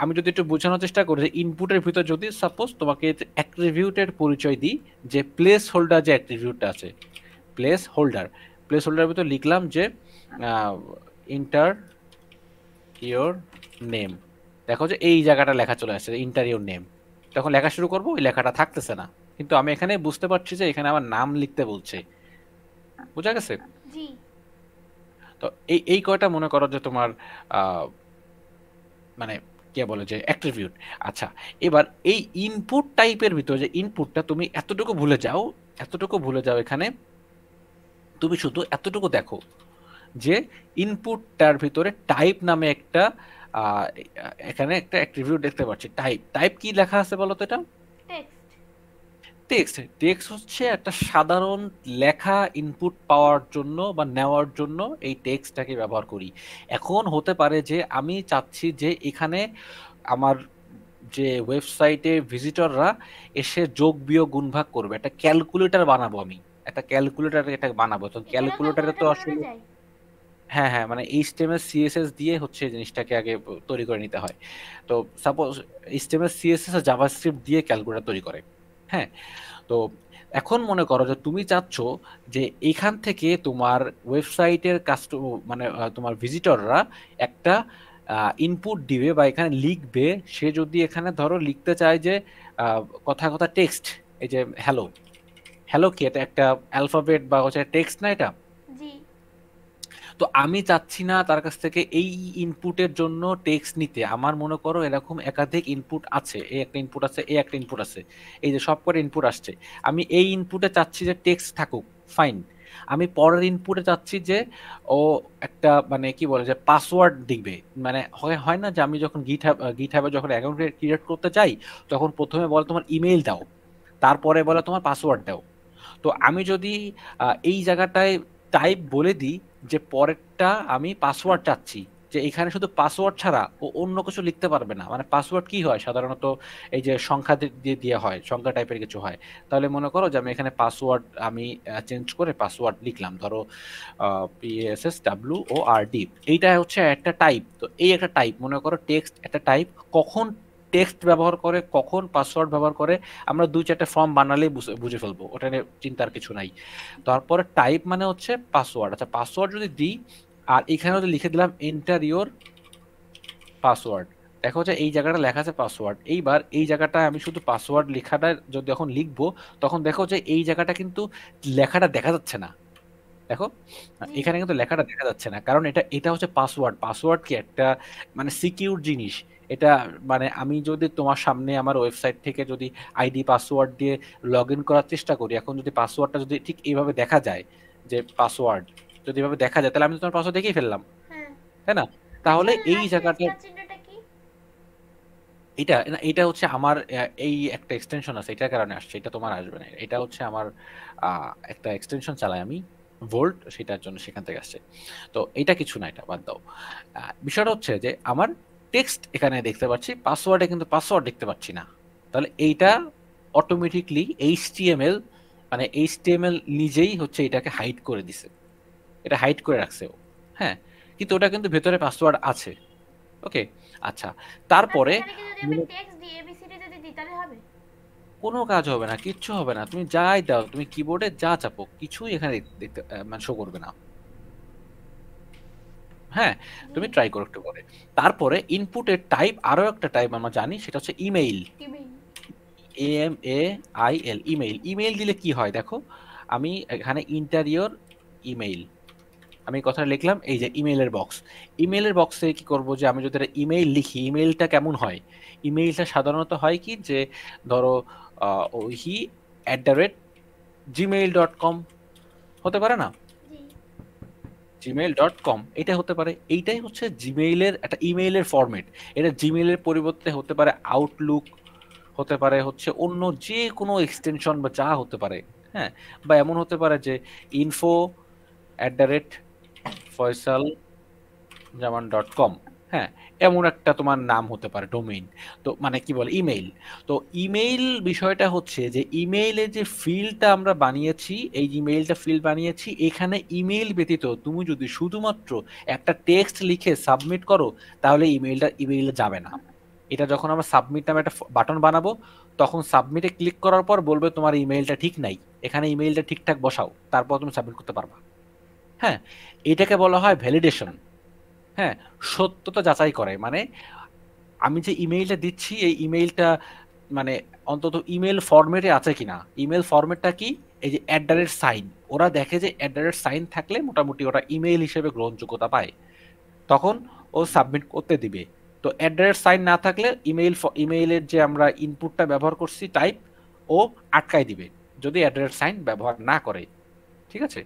আমি যদি একটু বোঝানোর চেষ্টা করি যে ইনপুটের ভিতর যদি সাপোজ তোমাকে অ্যাট্রিবিউটের পরিচয় দিই, যে প্লেস হোল্ডার যে অ্যাট্রিবিউটটা আছে, প্লেস হোল্ডার, প্লেস হোল্ডারের ভিতর লিখলাম যে ইন্টার ইওর নেম। দেখো যে এই জায়গাটা লেখা চলে আসছে ইন্টার ইওর নেম। তখন লেখা শুরু করবো, ওই লেখাটা থাকতেছে না, কিন্তু আমি এখানে বুঝতে পারছি যে এখানে আমার নাম লিখতে বলছে। বুঝা গেছে? জি। তো এই এই কয়টা মনে করো যে তোমার আহ, মানে কে বলে যে অ্যাট্রিবিউট। আচ্ছা, এবার এই ইনপুট টাইপের ভিতরে যে ইনপুটটা, তুমি এতটুকু ভুলে যাও, এতটুকু ভুলে যাও, এখানে তুমি শুধু এতটুকু দেখো যে ইনপুটটার ভিতরে টাইপ নামে একটা আহ, এখানে একটা অ্যাট্রিবিউট দেখতে পাচ্ছি, টাইপ। টাইপ কি লেখা আছে বলো তো এটা? টেক্সট। টেক্সট। টেক্সট হচ্ছে একটা সাধারণ লেখা ইনপুট পাওয়ার জন্য বা নেওয়ার জন্য এই টেক্সটটাকে ব্যবহার করি। এখন হতে পারে যে আমি চাচ্ছি যে এখানে আমার যে ওয়েবসাইটে ভিজিটররা এসে যোগ বিয়োগ গুণ ভাগ করবে, একটা ক্যালকুলেটর বানাবো আমি, একটা ক্যালকুলেটর এটা বানাবো, তো এখানেও ক্যালকুলেটরে তো ক্যালকুলেটর বানানো আসলে যায়? হ্যাঁ হ্যাঁ, মানে এইচটিএমএল সিএসএস দিয়ে হচ্ছে এই জিনিসটাকে আগে তৈরি করে নিতে হয়। তো সাপোজ এইচটিএমএল সিএসএস আর জাভাস্ক্রিপ্ট দিয়ে ক্যালকুলেটর তৈরি করে। হ্যাঁ, তো এখন মনে করো যে তুমি চাচ্ছ যে এখান থেকে তোমার ওয়েবসাইটের মানে তোমার ভিজিটররা একটা ইনপুট দিবে বা এখানে লিখবে। সে যদি এখানে ধরো লিখতে চায় যে আহ, কথা কথা টেক্সট, এই যে হ্যালো, হ্যালো কি এটা একটা অ্যালফাবেট বা হচ্ছে টেক্সট না এটা? জি। তো আমি চাচ্ছি না তার কাছ থেকে এই ইনপুটের জন্য টেক্সট নিতে। আমার মনে করো এরকম একাধিক ইনপুট আছে, এই একটা ইনপুট আছে, এই একটা ইনপুট আছে, এই যে সব করে ইনপুট আসছে। আমি এই ইনপুটে চাচ্ছি যে টেক্সট থাকুক, ফাইন। আমি পরের ইনপুটে চাচ্ছি যে ও একটা মানে কি বলে যে পাসওয়ার্ড দিবে। মানে হয় হয় না যে আমি যখন গিটহাবে যখন অ্যাকাউন্ট ক্রিয়েট করতে চাই, তখন প্রথমে বলে তোমার ইমেইল দাও, তারপরে বলে তোমার পাসওয়ার্ড দাও। তো আমি যদি এই জায়গাটায় টাইপ বলে দিই যে পরেরটা আমি পাসওয়ার্ড চাচ্ছি, যে এখানে শুধু পাসওয়ার্ড ছাড়া ও অন্য কিছু লিখতে পারবে না। মানে পাসওয়ার্ড কি হয় সাধারণত এই যে সংখ্যা দিয়ে দিয়ে হয়, সংখ্যা টাইপের কিছু হয়। তাহলে মনে করো যে আমি এখানে পাসওয়ার্ড আমি চেঞ্জ করে পাসওয়ার্ড লিখলাম, ধরো PASSWORD, এইটা হচ্ছে একটা টাইপ। তো এই একটা টাইপ, মনে করো টেক্সট একটা টাইপ, কখন টেক্সট ব্যবহার করে কখন পাসওয়ার্ড ব্যবহার করে আমরা দুই চারটা ফর্ম বানালেই বুঝে ফেলবো, ওটা নিয়ে চিন্তার কিছু নাই। তারপরে টাইপ মানে হচ্ছে পাসওয়ার্ড। আচ্ছা পাসওয়ার্ড যদি দিই আর এখানে যদি লিখে দিলাম এন্টার ইওর পাসওয়ার্ড, দেখো যে এই জায়গাটা লেখা আছে পাসওয়ার্ড। এইবার এই জায়গাটা আমি শুধু পাসওয়ার্ড লেখাটা যদি এখন লিখবো, তখন দেখো যে এই জায়গাটা কিন্তু লেখাটা দেখা যাচ্ছে না। দেখো জি। এখানে কিন্তু লেখাটা দেখা যাচ্ছে না, কারণ এটা এটা হচ্ছে পাসওয়ার্ড। পাসওয়ার্ড কি একটা মানে সিকিউর জিনিস। এটা মানে আমি যদি তোমার সামনে আমার ওয়েবসাইট থেকে যদি আইডি পাসওয়ার্ড দিয়ে লগ ইন করার চেষ্টা করি, এখন যদি পাসওয়ার্ডটা যদি ঠিক এইভাবে দেখা যায়, যে পাসওয়ার্ড যদি এভাবে দেখা যায়, তাহলে আমি তো তোমার পাসওয়ার্ড দেখেই ফেললাম, হ্যাঁ। তাই না? আচ্ছা তাহলে এই লাস্টে জায়গাটা, স্টার চিহ্নটা কি? এটা না, এটা হচ্ছে আমার এই একটা এক্সটেনশন আছে, এটার কারণে আসছে, এটা তোমার আসবে না। এটা হচ্ছে আমার একটা এক্সটেনশন চালাই আমি, ভোল্ট, সেটার জন্য সেখান থেকে আসছে। তো এটা কিছু না, এটা বাদ দাও। বিষয়টা হচ্ছে যে আমার টেক্সট এখানে দেখতে পাচ্ছি, পাসওয়ার্ডে কিন্তু পাসওয়ার্ড দেখতে পাচ্ছি না। তাহলে এইটা অটোমেটিকলি এইচটিএমএল, মানে এইচটিএমএল নিজেই হচ্ছে এটাকে হাইড করে দিছে, এটা হাইড করে রাখছে ও। হ্যাঁ, কিন্তু ওটা কিন্তু ভেতরে পাসওয়ার্ড আছে। ওকে, আচ্ছা। তারপরে মাঝখানে কি যদি আমি টেক্সট দিই এবিসিডি যদি দিই তাহলে হবে? কোনো কাজ হবে না, কিচ্ছু হবে না, তুমি যাই দাও, তুমি কিবোর্ডে যা চাপো কিছুই এখানে দেখতে মানে শো করবে না। হ্যাঁ, জি। তুমি ট্রাই করো একটু করে। তারপরে ইনপুটের টাইপ, আরো একটা টাইপ আমরা জানি, সেটা হচ্ছে email. Email. AMAIL, email. Email দিলে কি হয় দেখো, আমি এখানে ইন্টারিয়র ইমেইল, আমি কথা লিখলাম, এই যে ইমেইলের বক্স। ইমেইলের বক্সে কি করব, যে আমি যদি একটা ইমেইল লিখি, ইমেইলটা কেমন হয়? ইমেইলটা সাধারণত হয় কি, যে ধরো ওই @gmail.com হতে পারে না, জি। gmail.com এটা হতে পারে। এইটাই হচ্ছে জিমেইলের একটা ইমেইলের ফরম্যাট। এটা জিমেইলের পরিবর্তে হতে পারে আউটলুক, হতে পারে হচ্ছে অন্য যে কোনো এক্সটেনশন বা যা হতে পারে। হ্যাঁ, বা এমন হতে পারে যে info@ফয়সালজামান.com, হ্যাঁ, এমন একটা তোমার নাম হতে পারে ডোমেইন। তো মানে কি বলে ইমেইল। তো ইমেইল বিষয়টা হচ্ছে যে ইমেইলের যে ফিল্ডটা আমরা বানিয়েছি, এই ইমেইলটা ফিল্ড বানিয়েছি, এখানে ইমেইল ব্যতীত তুমি যদি শুধুমাত্র একটা টেক্সট লিখে সাবমিট করো, তাহলে ইমেইলে যাবে না। এটা যখন আমরা সাবমিট নামে একটা বাটন বানাবো, তখন সাবমিটে ক্লিক করার পর বলবে তোমার ইমেইলটা ঠিক নাই, এখানে ইমেইলটা ঠিকঠাক বসাও, তারপর তুমি সাবমিট করতে পারবা। হ্যাঁ, এটাকে বলা হয় ভ্যালিডেশন। হ্যাঁ, সত্যতা যাচাই করে, মানে আমি যে ইমেইলটা দিচ্ছি এই ইমেইলটা মানে অন্তত ইমেল ফরম্যাটে আছে কিনা। ইমেল ফরম্যাটটা কি, এই যে @সাইন, ওরা দেখে যে @সাইন থাকলে মোটামুটি ওটা ইমেইল হিসেবে গ্রহণযোগ্যতা পায়, তখন ও সাবমিট করতে দিবে। তো সাইন না থাকলে ইমেইলের যে আমরা ইনপুটটা ব্যবহার করছি টাইপ, ও আটকায় দিবে যদি সাইন ব্যবহার না করে। ঠিক আছে?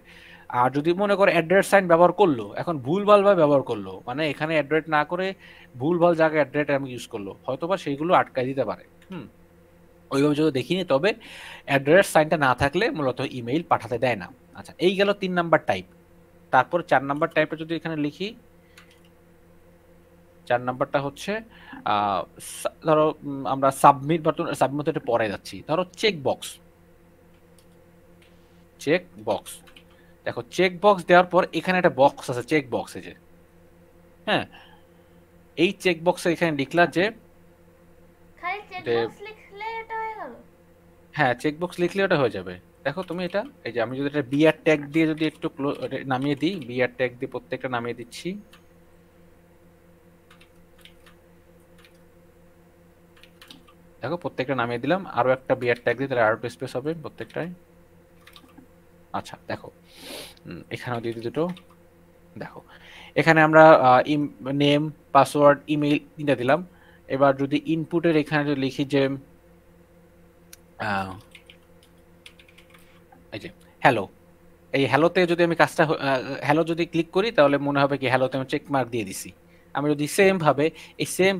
আর যদি মনে করে সাইন ব্যবহার করলো, এখন ভুলভাল ভাবে ব্যবহার করলো, মানে এখানে না করে ভুলভাল জায়গায় আমি ইউজ করলো, হয়তোবা সেইগুলো আটকায় দিতে পারে। হুম, ওইভাবে যদি দেখিনি, তবে সাইনটা না থাকলে মূলত ইমেইল পাঠাতে দেয় না। আচ্ছা, এই গেল 3 নাম্বার টাইপ। তারপর 4 নাম্বার টাইপটা যদি এখানে লিখি, 4 নাম্বারটা হচ্ছে ধরো আমরা সাবমিট বাটন, সাবমিট পরে যাচ্ছি, ধরো চেক বক্স। চেক বক্স, দেখো চেক বক্স দেওয়ার পর এখানে একটা বক্স আছে চেক বক্স, এই যে, হ্যাঁ, এই চেক বক্সে এখানে লিখলা যে খালি চেক যে বক্স লিখলে এটা হয়ে গেল? হ্যাঁ, চেক বক্স লিখলে ওটা হয়ে যাবে। দেখো তুমি এটা, এই যে আমি যদি এটা বিআর ট্যাগ দিয়ে যদি একটু নামিয়ে দিই, বিআর ট্যাগ দিয়ে প্রত্যেকটা নামিয়ে দিচ্ছি। দেখো প্রত্যেকটা নামিয়ে দিলাম, আরো একটা বিআর ট্যাগ দিয়ে, তাহলে আরো স্পেস হবে প্রত্যেকটায়। আচ্ছা দেখো, এখানেও দিয়ে দিই দুটো। দেখো এখানে আমরা নেম, পাসওয়ার্ড, ইমেইল তিনটা দিলাম। এবার যদি ইনপুটের এখানে যদি লিখি যে এই যে হ্যালো, এই হ্যালোতে যদি আমি কাজটা হ্যালো যদি ক্লিক করি, তাহলে মনে হবে কি হ্যালোতে আমি চেক মার্ক দিয়ে দিছি। আমি যদি সেম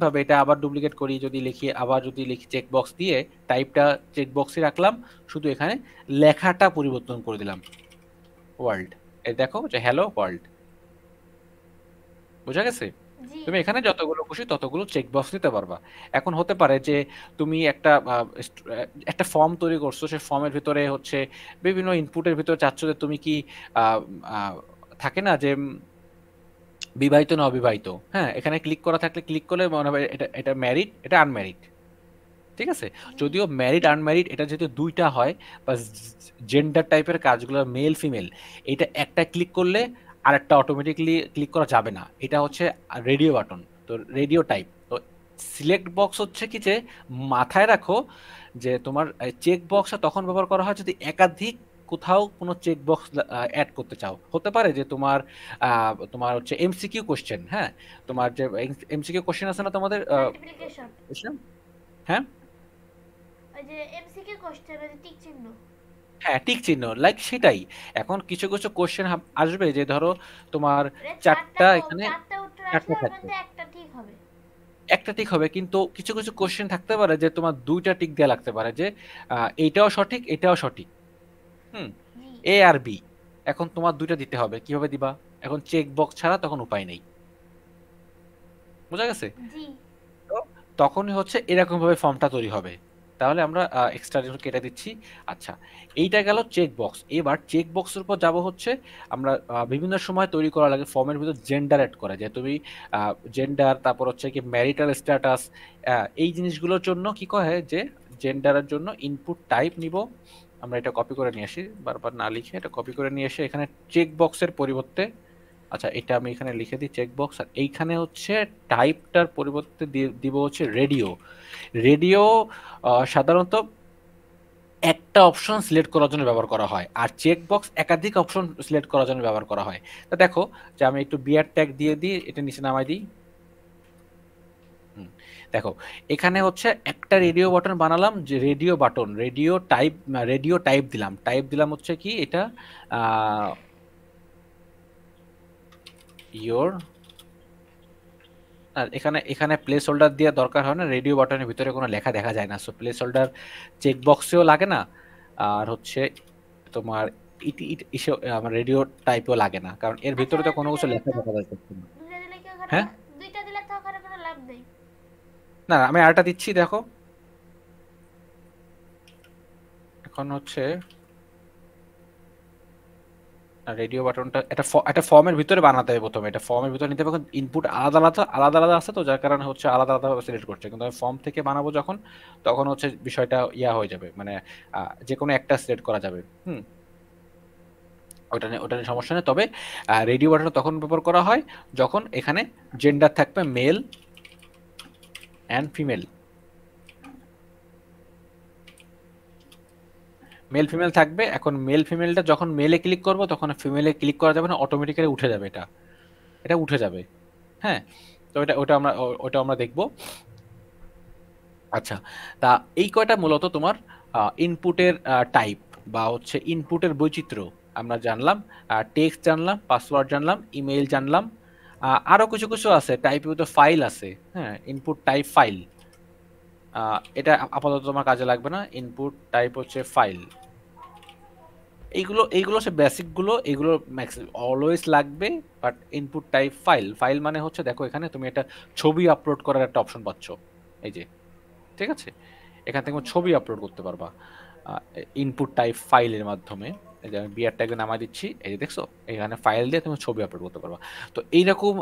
ভাবে এটা আবার ডুপ্লিকেট করি, যদি লিখি, আবার যদি লিখি চেক বক্স দিয়ে, টাইপটা চেক বক্সে রাখলাম, শুধু এখানে লেখাটা পরিবর্তন করে দিলাম ওয়ার্ল্ড। এই দেখো যে হ্যালো ওয়ার্ল্ড, বোঝা গেছে? জি। তুমি এখানে যতগুলো খুশি ততগুলো চেক বক্স দিতে পারবা। এখন হতে পারে যে তুমি একটা ফর্ম তৈরি করছো, সেই ফর্মের ভিতরে হচ্ছে বিভিন্ন ইনপুটের ভিতরে চাচ্ছ যে তুমি কি আহ, আহ, থাকে না যে বিবাহিত না অবিবাহিত। হ্যাঁ, এখানে ক্লিক করা থাকলে ক্লিক করলে মনে হবে এটা এটা ম্যারিড, এটা আনম্যারিড। ঠিক আছে, জি। যদিও ম্যারিড আনম্যারিড এটা যেহেতু দুইটা হয়, বা জেন্ডার টাইপের কাজগুলো মেল ফিমেল, এটা একটা ক্লিক করলে আর একটা অটোমেটিকলি ক্লিক করা যাবে না। এটা হচ্ছে রেডিও বাটন, তো রেডিও টাইপ। তো সিলেক্ট বক্স হচ্ছে কি যে মাথায় রাখো যে তোমার চেক বক্সটা তখন ব্যবহার করা হয় যদি একাধিক কোথাও কোনো চেক বক্স অ্যাড করতে চাও। হতে পারে যে তোমার হচ্ছে এমসিকিউ কোশ্চেন, হ্যাঁ, তোমার যে এমসিকিউ কোশ্চেন আছে না তোমাদের মাল্টিপ্লিকেশন। হ্যাঁ, ওই যে এমসিকিউ কোশ্চেন, ওই যে টিক চিহ্ন। হ্যাঁ টিক চিহ্ন লাইক সেটাই। এখন কিছু কিছু কোশ্চেন আসবে যে ধরো তোমার মানে চারটা এখানে চারটা উত্তর আসলে চারটা ওর থাকবে, মধ্যে একটা ঠিক হবে। একটা টিক হবে, কিন্তু কিছু কিছু কোশ্চেন থাকতে পারে যে তোমার দুইটা টিক দেওয়া লাগতে পারে যে এইটাও সঠিক এটাও সঠিক। হুম, জি। এ আর বি। এখন তোমার দুইটা দিতে হবে, কিভাবে দিবা? এখন চেক বক্স ছাড়া তখন উপায় নেই। বোঝা গেছে? জি। তো তখনই হচ্ছে এরকম ভাবে ফর্মটা তৈরি হবে। তাহলে আমরা এক্সট্রা কেটে দিচ্ছি। আচ্ছা, এইটা গেল চেক বক্স। এবার চেক বক্সের উপর যাব হচ্ছে আমরা বিভিন্ন সময় তৈরি করা লাগে ফর্মের ভিতর জেন্ডার এড করা যায়। তুমি জেন্ডার, তারপর হচ্ছে কি ম্যারিটাল স্ট্যাটাস, এই জিনিসগুলোর জন্য কি কয় যে জেন্ডারের জন্য ইনপুট টাইপ নিব। আমরা এটা কপি করে নিয়ে আসি, বারবার না লিখে এটা কপি করে নিয়ে এসে এখানে চেক বক্সের পরিবর্তে, আচ্ছা এটা আমি এখানে লিখে দিই চেক বক্স, আর এইখানে হচ্ছে টাইপটার পরিবর্তে দিব হচ্ছে রেডিও। রেডিও সাধারণত একটা অপশন সিলেক্ট করার জন্য ব্যবহার করা হয়, আর চেক বক্স একাধিক অপশন সিলেক্ট করার জন্য ব্যবহার করা হয়। তো দেখো যে আমি একটু বিয়ার ট্যাগ দিয়ে দিই, এটা নিচে নামাই দিই। হুম, দেখো এখানে হচ্ছে একটা রেডিও বাটন বানালাম, যে রেডিও বাটন রেডিও টাইপ দিলাম, হচ্ছে কি এটা ইয়োর, আর এখানে এখানে প্লেস হোল্ডার দিয়ে দরকার হয় না, রেডিও বাটনের ভিতরে কোনো লেখা দেখা যায় না, সো প্লেস হোল্ডার চেক বক্সেও লাগে না। আর হচ্ছে তোমার আমার রেডিও টাইপেও লাগে না, কারণ এর আচ্ছা, ভিতরে তো ওরা কোনো কিছু দুইটা দিলে লেখা তো, দেখা যাচ্ছে না। দুইটা দিলে কি ওখানে, হ্যাঁ, দুইটা দিলে তো ওখানে কোনো লাভ নেই। না আমি আরেকটা দিচ্ছি দেখো। এখন হচ্ছে রেডিও বাটনটা একটা ফর্মের ভিতরে বানাতে হবে প্রথমে, এটা ফর্মের ভিতরে নিতে হবে। ইনপুট আলাদা আলাদা আলাদা আলাদা আছে, তো যার কারণে হচ্ছে আলাদা আলাদা সিলেক্ট করছে, কিন্তু আমি ফর্ম থেকে বানাবো যখন, তখন হচ্ছে বিষয়টা হয়ে যাবে, মানে যে কোনো একটা সিলেক্ট করা যাবে। হুম, ওটা নিয়ে সমস্যা নেই। তবে রেডিও বাটন তখন ব্যবহার করা হয় যখন এখানে জেন্ডার থাকবে male and female. Male female থাকবে। এখন মেল ফিমেলটা যখন মেলে ক্লিক করব তখন ফিমেলে ক্লিক করা যাবে না, অটোমেটিক্যালি উঠে যাবে, এটা এটা উঠে যাবে। হ্যাঁ, তো ওটা আমরা দেখবো। আচ্ছা, তা এই কয়টা মূলত তোমার ইনপুটের টাইপ বা হচ্ছে ইনপুটের বৈচিত্র্য আমরা জানলাম। টেক্সট জানলাম, পাসওয়ার্ড জানলাম, ইমেইল জানলাম, আরো কিছু কিছু আছে, টাইপ তো ফাইল আছে। হ্যাঁ, ইনপুট টাইপ ফাইল, এটা আপাতত তোমার কাজে লাগবে না। ইনপুট টাইপ হচ্ছে ফাইল। এইগুলো হচ্ছে বেসিক গুলো, এগুলো অলওয়েজ লাগবে। But input type file, file মানে হচ্ছে দেখো এখানে তুমি একটা ছবি আপলোড করার একটা অপশন পাচ্ছ, এই যে, ঠিক আছে, এখান থেকে ছবি আপলোড করতে পারবা ইনপুট টাইপ ফাইলের মাধ্যমে। এই যে আমি বিআর ট্যাগে নামাই দিচ্ছি, এই যে দেখছো, এখানে ফাইল দিয়ে তুমি ছবি আপলোড করতে পারবা। তো এইরকম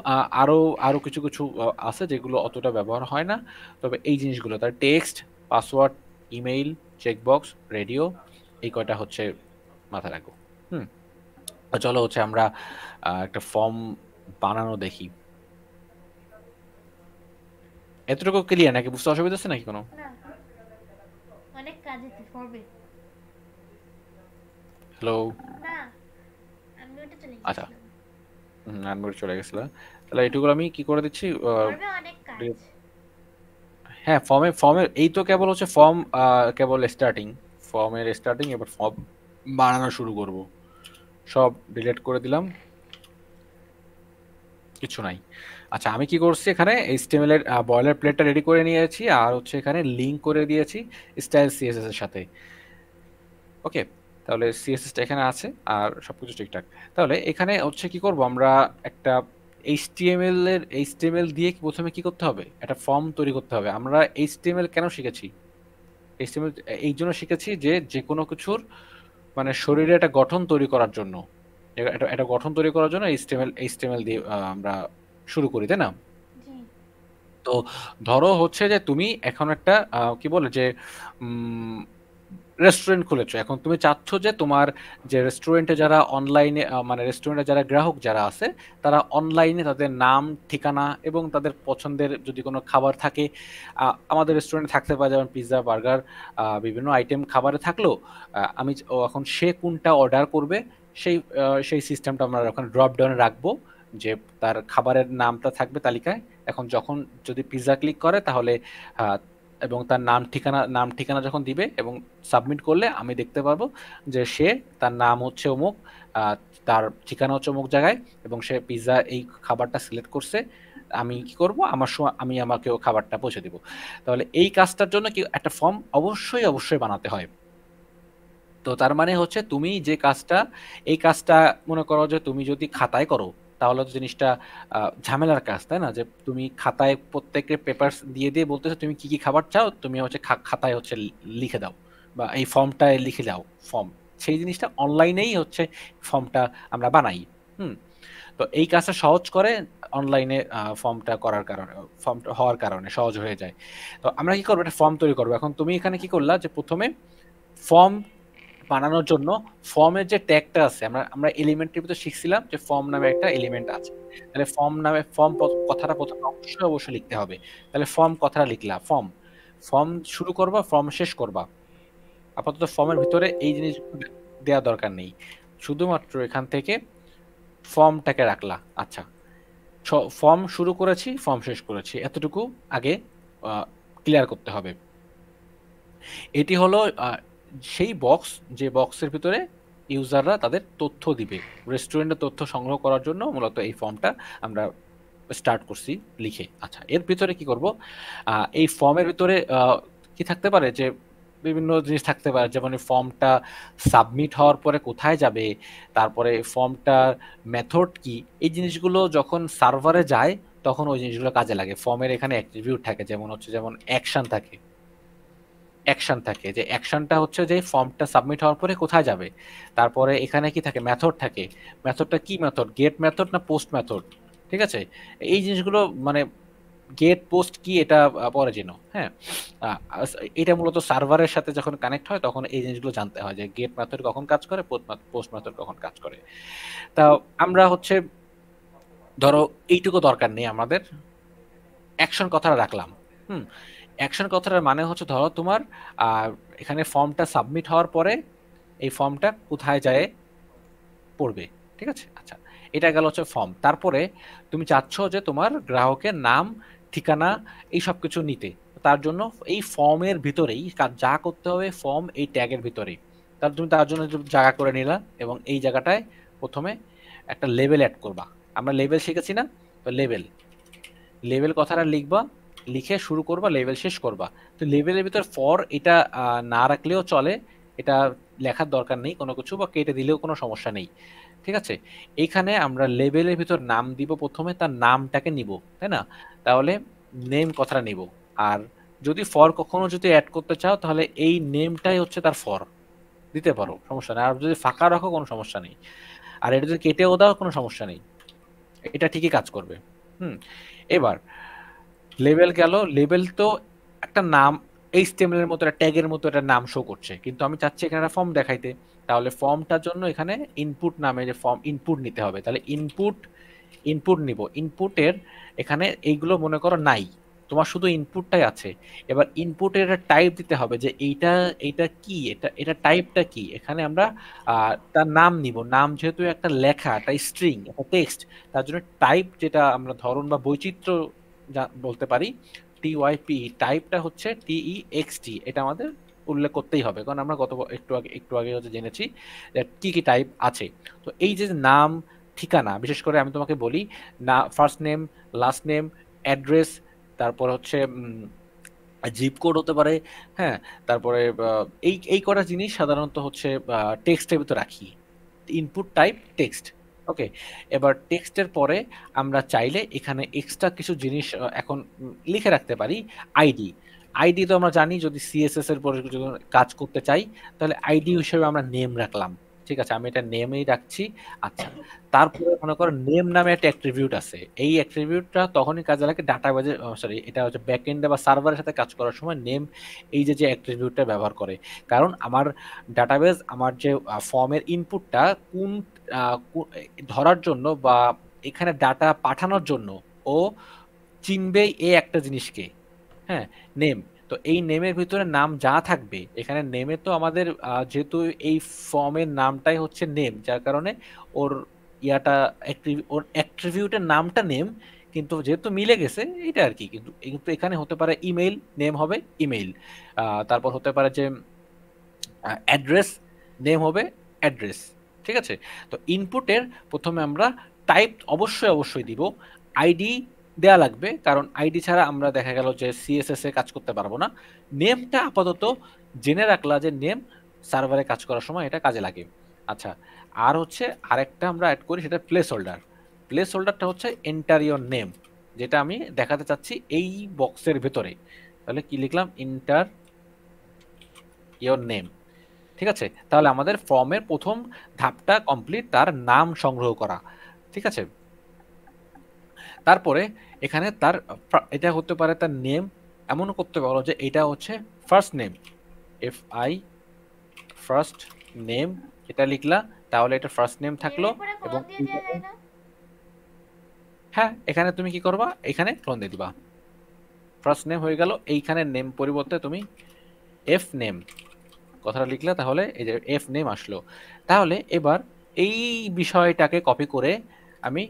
আরো আরো কিছু কিছু আছে যেগুলো অতটা ব্যবহার হয় না। তবে এই জিনিসগুলো তার text, password, email, checkbox, radio, এই কয়টা হচ্ছে মাথায় রাখবো। হুম, তো চলো হচ্ছে আমরা একটা ফর্ম বানানো দেখি। এতটুকু ক্লিয়ার নাকি? বুঝতে অসুবিধা আছে নাকি কোনো? না, অনেক কাজ আছে ফর্মে। হ্যালো? না, আমি ওটা চলে আচ্ছা, গেছিলাম। আনমিউট চলে গেছিল। তাহলে এটুকু আমি কি করে দিচ্ছি ফর্মে অনেক কাজ। হ্যাঁ, ফর্মের এই তো কেবল হচ্ছে ফর্ম, কেবল স্টার্টিং, ফর্মের স্টার্টিং। এবার ফর্ম বানানো শুরু করব। সব ডিলিট করে দিলাম, কিছু নাই। আচ্ছা, আমি কি করছি এখানে এইচটিএমএল এর বয়লার প্লেটটা রেডি করে নিয়েছি, আর হচ্ছে এখানে লিংক করে দিয়েছি স্টাইল সিএসএস এর সাথে। ওকে, তাহলে সিএসএস টা এখানে আছে আর সবকিছু ঠিকঠাক। তাহলে এখানে হচ্ছে কি করব আমরা, একটা এইচটিএমএল দিয়ে প্রথমে কি করতে হবে, একটা ফর্ম তৈরি করতে হবে। আমরা এইচটিএমএল কেন শিখেছি? এইচটিএমএল এই জন্য শিখেছি যে যে কোনো কিছুর মানে শরীরে একটা গঠন তৈরি করার জন্য, একটা গঠন তৈরি করার জন্য এইচটিএমএল দিয়ে আমরা শুরু করি, তাই না? জি। তো ধরো হচ্ছে যে তুমি এখন একটা কি বলে যে রেস্টুরেন্ট খুলেছো, এখন তুমি চাচ্ছ যে তোমার যে রেস্টুরেন্টে যারা অনলাইনে মানে রেস্টুরেন্টে যারা গ্রাহক যারা আছে তারা অনলাইনে তাদের নাম, ঠিকানা এবং তাদের পছন্দের যদি কোনো খাবার থাকে, আমাদের রেস্টুরেন্টে থাকতে পারে যেমন পিৎজা, বার্গার, বিভিন্ন আইটেম খাবারে থাকলো, এখন সে কোনটা অর্ডার করবে সেই সিস্টেমটা আমরা ওখানে ড্রপ ডাউনে রাখবো, যে তার খাবারের নামটা থাকবে তালিকায়। এখন যখন যদি পিৎজা ক্লিক করে তাহলে আহ, এবং তার নাম ঠিকানা যখন দিবে এবং সাবমিট করলে আমি দেখতে পারবো যে তার নাম হচ্ছে অমুক, আহ, তার ঠিকানা হচ্ছে অমুক জায়গায়, এবং সে পিৎজা এই খাবারটা সিলেক্ট করছে। আমি কি করব, আমি আমাকেও খাবারটা পৌঁছে দিব। তাহলে এই কাজটার জন্য কি একটা ফর্ম অবশ্যই অবশ্যই বানাতে হয়। তো তার মানে হচ্ছে তুমি যে কাজটা, এই কাজটা মনে করো যে তুমি যদি খাতায় করো তাহলে তো জিনিসটা ঝামেলার কাজ, তাই না? যে তুমি খাতায় প্রত্যেকের পেপার দিয়ে দিয়ে বলতেছো তুমি কি কি খাবার চাও, তুমি হচ্ছে খাতায় হচ্ছে লিখে দাও, বা এই ফর্মটায় লিখে দাও ফর্ম। সেই জিনিসটা অনলাইনেই হচ্ছে ফর্মটা আমরা বানাই। হুম। তো এই কাজটা সহজ করে অনলাইনে ফর্মটা করার কারণে, ফর্মটা হওয়ার কারণে সহজ হয়ে যায়। তো আমরা কি করবো, একটা ফর্ম তৈরি করবো। এখন তুমি এখানে কি করলা যে প্রথমে ফর্ম বানানোর জন্য ফর্মের যে ট্যাগটা আছে, আমরা আমরা এলিমেন্টের ভিতর শিখছিলাম যে ফর্ম নামে একটা এলিমেন্ট আছে। তাহলে কথাটা প্রথমে অবশ্যই অবশ্যই লিখতে হবে। তাহলে ফর্ম কথাটা লিখলা, ফর্ম ফর্ম শুরু করবা, ফর্ম শেষ করবা। আপাতত ফর্মের ভিতরে এই জিনিসগুলো দেওয়া দরকার নেই, শুধুমাত্র এখান থেকে ফর্মটাকে রাখলা। আচ্ছা, ফর্ম শুরু করেছি, ফর্ম শেষ করেছি, এতটুকু আগে ক্লিয়ার করতে হবে। এটি হলো সেই বক্স, যে বক্সের ভিতরে ইউজাররা তাদের তথ্য দিবে। রেস্টুরেন্টের তথ্য সংগ্রহ করার জন্য মূলত এই ফর্মটা আমরা স্টার্ট করছি লিখে। আচ্ছা, এর ভিতরে কি করব, এই ফর্মের ভিতরে কি থাকতে পারে, যে বিভিন্ন জিনিস থাকতে পারে, যেমন এই ফর্মটা সাবমিট হওয়ার পরে কোথায় যাবে, তারপরে ফর্মটা মেথড কি, এই জিনিসগুলো যখন সার্ভারে যায় তখন ওই জিনিসগুলো কাজে লাগে। ফর্মের এখানে অ্যাট্রিবিউট থাকে, যেমন অ্যাকশন থাকে, যে অ্যাকশনটা হচ্ছে যে ফর্মটা সাবমিট হওয়ার পরে কোথায় যাবে। তারপরে এখানে কি থাকে, মেথড থাকে। মেথডটা কি মেথড, গেট মেথড না পোস্ট মেথড? ঠিক আছে, এই জিনিসগুলো মানে গেট পোস্ট কি এটা পরে জেনো। হ্যাঁ, আহ, এটা মূলত সার্ভারের সাথে যখন কানেক্ট হয় তখন এই জিনিসগুলো জানতে হয়, যে গেট মেথড কখন কাজ করে, পোস্ট মেথড কখন কাজ করে। তা আমরা হচ্ছে ধরো এইটুকু দরকার নেই আমাদের, অ্যাকশন কথাটা রাখলাম। হুম। অ্যাকশন কথাটার মানে হচ্ছে ধরো তোমার আহ, এখানে ফর্মটা সাবমিট হওয়ার পরে এই ফর্মটা কোথায় যায় পড়বে। ঠিক আছে, আচ্ছা, এটা গেল হচ্ছে ফর্ম। তারপরে তুমি চাচ্ছ যে তোমার গ্রাহকের নাম, ঠিকানা, এই সব কিছু নিতে। তার জন্য এই ফর্মের ভিতরেই কাজ যা করতে হবে, ফর্ম এই ট্যাগের ভিতরেই তুমি তার জন্য একটু জায়গা করে নিলা, এবং এই জায়গাটায় প্রথমে একটা লেভেল অ্যাড করবা। আমরা লেভেল শিখেছি না? তো লেভেল লেভেল কথাটা লিখবা, লিখে শুরু করবা, লেভেল শেষ করবা। তো লেভেলের ভিতর ফর এটা না রাখলেও চলে, এটা লেখার দরকার নেই কোনো কিছু, বা কেটে দিলেও কোনো সমস্যা নেই। ঠিক আছে, এইখানে আমরা লেভেলের ভিতর নাম দিব, প্রথমে তার নামটাকে নিব, তাই না? তাহলে নেম কথাটা নিব। আর যদি ফর কখনো যদি অ্যাড করতে চাও তাহলে এই নেমটাই হচ্ছে তার ফর, দিতে পারো, সমস্যা নেই। আর যদি ফাঁকা রাখো কোনো সমস্যা নেই, আর এটা যদি কেটেও দাও কোনো সমস্যা নেই, এটা ঠিকই কাজ করবে। হুম। এবার লেভেল গেল, লেভেল তো একটা নাম, এইচটিএমএল এর মতো একটা ট্যাগের মতো একটা নাম শো করছে, কিন্তু আমি চাচ্ছি এখানে একটা ফর্ম দেখাইতে। তাহলে ফর্মটার জন্য এখানে ইনপুট নামে যে ফর্ম ইনপুট নিতে হবে, তাহলে ইনপুট নিব। ইনপুটের এখানে এইগুলো মনে করো নাই, তোমার শুধু ইনপুটটাই আছে। এবার ইনপুটের একটা টাইপ দিতে হবে, যে এইটা এইটা কি, এটা টাইপটা কি। এখানে আমরা তার নাম নিব, নাম যেহেতু একটা লেখা, একটা স্ট্রিং, একটা টেক্সট, তার জন্য টাইপ, যেটা আমরা ধরন বা বৈচিত্র্য বলতে পারি, টিওয়াইপি, টাইপটা হচ্ছে টিইএক্সটি, এটা আমাদের উল্লেখ করতেই হবে, কারণ আমরা একটু আগে হচ্ছে জেনেছি যে কি কি টাইপ আছে। তো এই যে নাম, ঠিকানা, বিশেষ করে আমি তোমাকে বলি, না first name, last name, address, তারপর হচ্ছে জিপ কোড হতে পারে। হ্যাঁ, তারপরে এই এই কটা জিনিস সাধারণত হচ্ছে টেক্সটের ভিতর রাখি, ইনপুট টাইপ টেক্সট। ওকে, এবার টেক্সটের পরে আমরা চাইলে এখানে এক্সট্রা কিছু জিনিস এখন লিখে রাখতে পারি। আইডি, আইডি তো আমরা জানি যদি সিএসএস এর পরে যদি কাজ করতে চাই তাহলে আইডি হিসেবে আমরা নেম রাখলাম। ঠিক আছে, আমি এটা নেমেই রাখছি। আচ্ছা, তারপরে মনে করো নেম নামে একটা অ্যাট্রিবিউট আছে, এই অ্যাট্রিবিউটটা তখনই কাজে লাগে ডাটাবেজে, সরি এটা হচ্ছে ব্যাকএন্ডে বা সার্ভারের সাথে কাজ করার সময় নেম এই যে যে অ্যাট্রিবিউটটা ব্যবহার করে। কারণ আমার ডাটাবেজ আমার যে ফর্মের ইনপুটটা কোন ধরার জন্য বা এখানে ডাটা পাঠানোর জন্য ও চিনবে এই একটা জিনিসকে, হ্যাঁ, নেম। তো এই নেমের ভিতরে নাম যা থাকবে, এখানে নেমে তো আমাদের যেহেতু এই ফর্মের নামটাই হচ্ছে নেম, যার কারণে ওর ইয়াটা ওর অ্যাট্রিবিউটের নামটা নেম, কিন্তু যেহেতু মিলে গেছে এটা আর কি। কিন্তু কিন্তু এখানে হতে পারে ইমেইল, নেম হবে ইমেইল। তারপর হতে পারে যে অ্যাড্রেস, নেম হবে অ্যাড্রেস। ঠিক আছে, তো ইনপুটের প্রথমে আমরা টাইপ অবশ্যই অবশ্যই দিব, আইডি দেয়া লাগবে, কারণ আইডি ছাড়া আমরা দেখা গেল যে সিএসএস এ কাজ করতে পারবো না। নেমটা আপাতত জেনে রাখলা যে নেম সার্ভারে কাজ করার সময় এটা কাজে লাগে। আচ্ছা, আর হচ্ছে আরেকটা আমরা অ্যাড করি, সেটা প্লেস হোল্ডার। প্লেস হোল্ডারটা হচ্ছে এন্টার ইওর নেম, যেটা আমি দেখাতে চাচ্ছি এই বক্সের ভেতরে। তাহলে কি লিখলাম, এন্টার ইওর নেম। ঠিক আছে, তাহলে আমাদের ফর্মের প্রথম ধাপটা কমপ্লিট, তার নাম সংগ্রহ করা। ঠিক আছে, তারপরে এখানে তার এটা হতে পারে তার নেম, এমনও করতে পারো যে এটা হচ্ছে first name, F I first name, এটা লিখলা, তাহলে এটা ফার্স্ট নেম থাকলো। নেমের পরে এবং ক্লোন দিয়ে দেওয়া যায় না? হ্যাঁ, এখানে তুমি কি করবা, এখানে ক্লোন দিয়ে দিবা, ফার্স্ট নেম হয়ে গেল। এইখানে নেম পরিবর্তে তুমি এফ নেম কথাটা লিখলে, তাহলে এই যে এফ নেম আসলো। তাহলে এবার এই বিষয়টাকে কপি করে আমি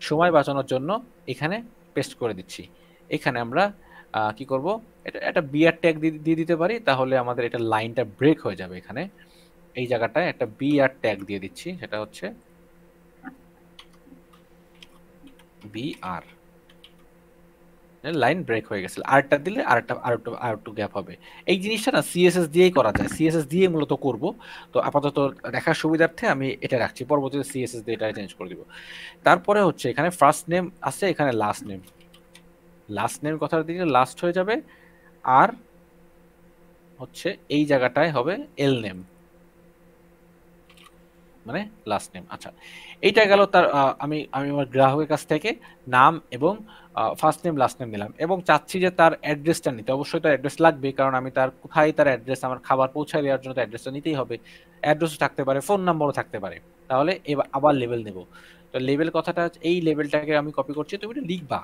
সময় বাঁচানোর জন্য এখানে পেস্ট করে দিচ্ছি। এখানে আমরা কি করব, এটা একটা বিআর ট্যাগ দিয়ে দিতে পারি, তাহলে আমাদের এটা লাইনটা ব্রেক হয়ে যাবে। এখানে এই জায়গাটায় একটা বিআর ট্যাগ দিয়ে দিচ্ছি, সেটা হচ্ছে বিআর, লাইন ব্রেক হয়ে গেছে। আরেকটা দিলে আরেকটু গ্যাপ হবে। এই জিনিসটা না সিএসএস দিয়েই করা যায়, সিএসএস দিয়ে মূলত করব। তো আপাতত দেখার সুবিধার্থে আমি এটা রাখছি, পরবর্তীতে সিএসএস দিয়ে এটা চেঞ্জ করে দিব। তারপরে হচ্ছে এখানে ফার্স্ট নেম আছে, এখানে লাস্ট নেম, লাস্ট নেম কথার দিকে লাস্ট হয়ে যাবে। আর হচ্ছে এই জায়গাটায় হবে এল নেম, মানে লাস্ট নেম। আচ্ছা, এইটা গেল তার আমি আমি আমার গ্রাহকের কাছ থেকে নাম এবং ফার্স্ট নেম লাস্ট নেম নিলাম, এবং চাচ্ছি যে তার অ্যাড্রেসটা নিতে। অবশ্যই তার অ্যাড্রেস লাগবে, কারণ আমি তার কোথায় তার অ্যাড্রেস, আমার খাবার পৌঁছায় দেওয়ার জন্য তার অ্যাড্রেসটা নিতেই হবে। অ্যাড্রেসও থাকতে পারে, ফোন নাম্বারও থাকতে পারে। তাহলে এবার আবার লেভেল নেব। তো লেভেল কথাটা, এই লেভেলটাকে আমি কপি করছি, তুমি এটা লিখবা।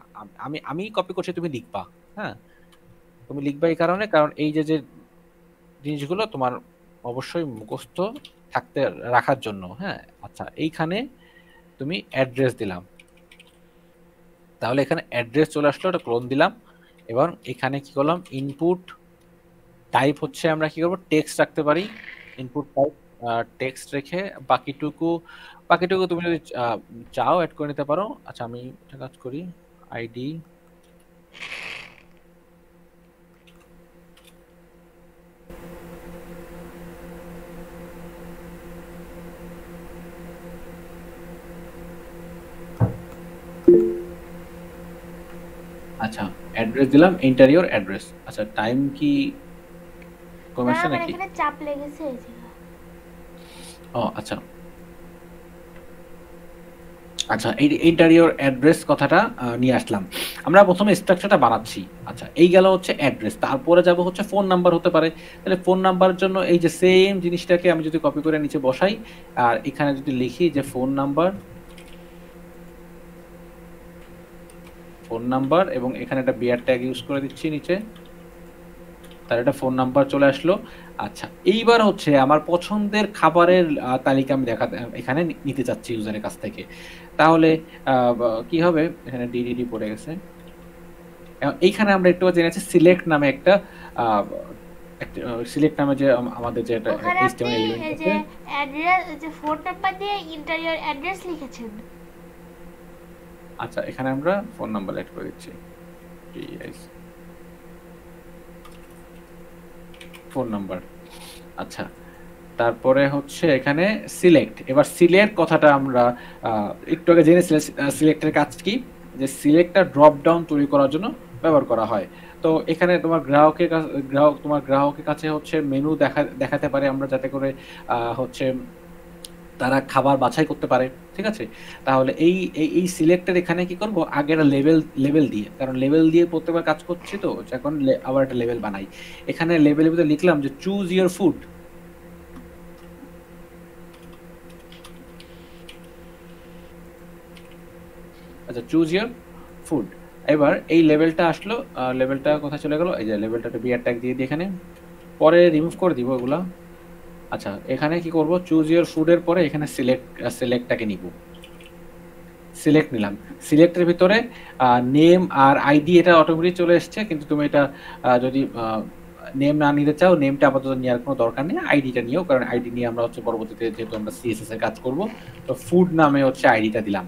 আমি কপি করছি, তুমি লিখবা। হ্যাঁ, তুমি লিখবা এই কারণে, কারণ এই যে যে জিনিসগুলো তোমার অবশ্যই মুখস্থ থাকতে রাখার জন্য। হ্যাঁ, আচ্ছা, এইখানে তুমি অ্যাড্রেস দিলাম, তাহলে এখানে অ্যাড্রেস চলে আসলো, ওটা ক্লোন দিলাম। এবং এখানে কি করলাম, ইনপুট টাইপ হচ্ছে আমরা কি করবো, টেক্সট রাখতে পারি। ইনপুট টাইপ টেক্সট রেখে বাকিটুকু বাকিটুকু তুমি যদি চাও অ্যাড করে নিতে পারো। আচ্ছা, আমি একটা কাজ করি, আইডি, আচ্ছা অ্যাড্রেস দিলাম, এন্টার ইওর অ্যাড্রেস। আচ্ছা, টাইম কি কমে না, আসছে আমার নাকি? এখানে চাপ লেগেছে এই যে। ও আচ্ছা, আচ্ছা, এই ইন্টারিয়র অ্যাড্রেস কথাটা নিয়ে আসলাম। আমরা প্রথমে স্ট্রাকচারটা বানাচ্ছি। আচ্ছা, এই গেল হচ্ছে অ্যাড্রেস, তারপরে যাব হচ্ছে ফোন নাম্বার হতে পারে। তাহলে ফোন নাম্বারের জন্য এই যে সেম জিনিসটাকে আমি যদি কপি করে নিচে বসাই, আর এখানে যদি লিখি যে ফোন নাম্বার, ফোন নাম্বার, এবং এখানে একটা বিআর ট্যাগ ইউজ করে দিচ্ছি নিচে, তার একটা ফোন নাম্বার চলে আসলো। আচ্ছা, এইবার হচ্ছে আমার পছন্দের খাবারের তালিকা আমি এখানে নিতে চাচ্ছি ইউজারের কাছ থেকে। তাহলে কি হবে, এখানে ডিডিডি পড়ে গেছে। এইখানে আমরা একটু জেনেছি সিলেক্ট নামে একটা সিলেক্ট নামে যে আমাদের যে একটা ওখানে আপনি এইচটিএমএল এলিমেন্ট এই আছে। যে অ্যাড্রেস, যে ফোন নাম্বার দিয়ে ইন্টারিয়র অ্যাড্রেস লিখেছেন। আচ্ছা, এখানে আমরা ফোন নাম্বার এড করে দিচ্ছি, ফোন নাম্বার। আচ্ছা, তারপরে হচ্ছে এখানে সিলেক্ট। এবার সিলেক্ট কথাটা আমরা একটু আগে জেনেছিলাম সিলেক্টের কাজ কি, যে সিলেক্টটা ড্রপ ডাউন তৈরি করার জন্য ব্যবহার করা হয়। তো এখানে তোমার গ্রাহকের কাছে হচ্ছে মেনু দেখাতে পারে আমরা, যাতে করে হচ্ছে তারা খাবার বাছাই করতে পারে। ঠিক আছে, তাহলে এই এই সিলেক্টের এখানে কি করব, আগে একটা লেভেল দিয়ে, কারণ লেভেল দিয়ে প্রত্যেকবার কাজ করছি তো এখন আবার একটা লেভেল বানাই। এখানে লেভেলের ভিতরে লিখলাম যে চুজ ইওর ফুড। আচ্ছা, চুজ ইয়ার ফুড। এবার এই লেভেলটা আসলো, লেভেলটা কোথায় চলে গেল, এই যে লেভেলটা একটা বিয়ার ট্যাগ দিয়ে দিই এখানে, পরে রিমুভ করে দিব এগুলা। আচ্ছা, এখানে কি করব, চুজ ইয়ার ফুডের পরে এখানে সিলেক্টটাকে নিব, সিলেক্ট নিলাম। সিলেক্টের ভিতরে নেম আর আইডি এটা অটোমেটিক চলে এসছে, কিন্তু তুমি এটা যদি নেম না নিতে চাও, নেমটা আপাতত নেওয়ার কোনো দরকার নেই, আইডিটা নিও, কারণ আইডি নিয়ে আমরা হচ্ছে পরবর্তীতে যেহেতু আমরা সিএসএস এর কাজ করব, তো ফুড নামে হচ্ছে আইডিটা দিলাম।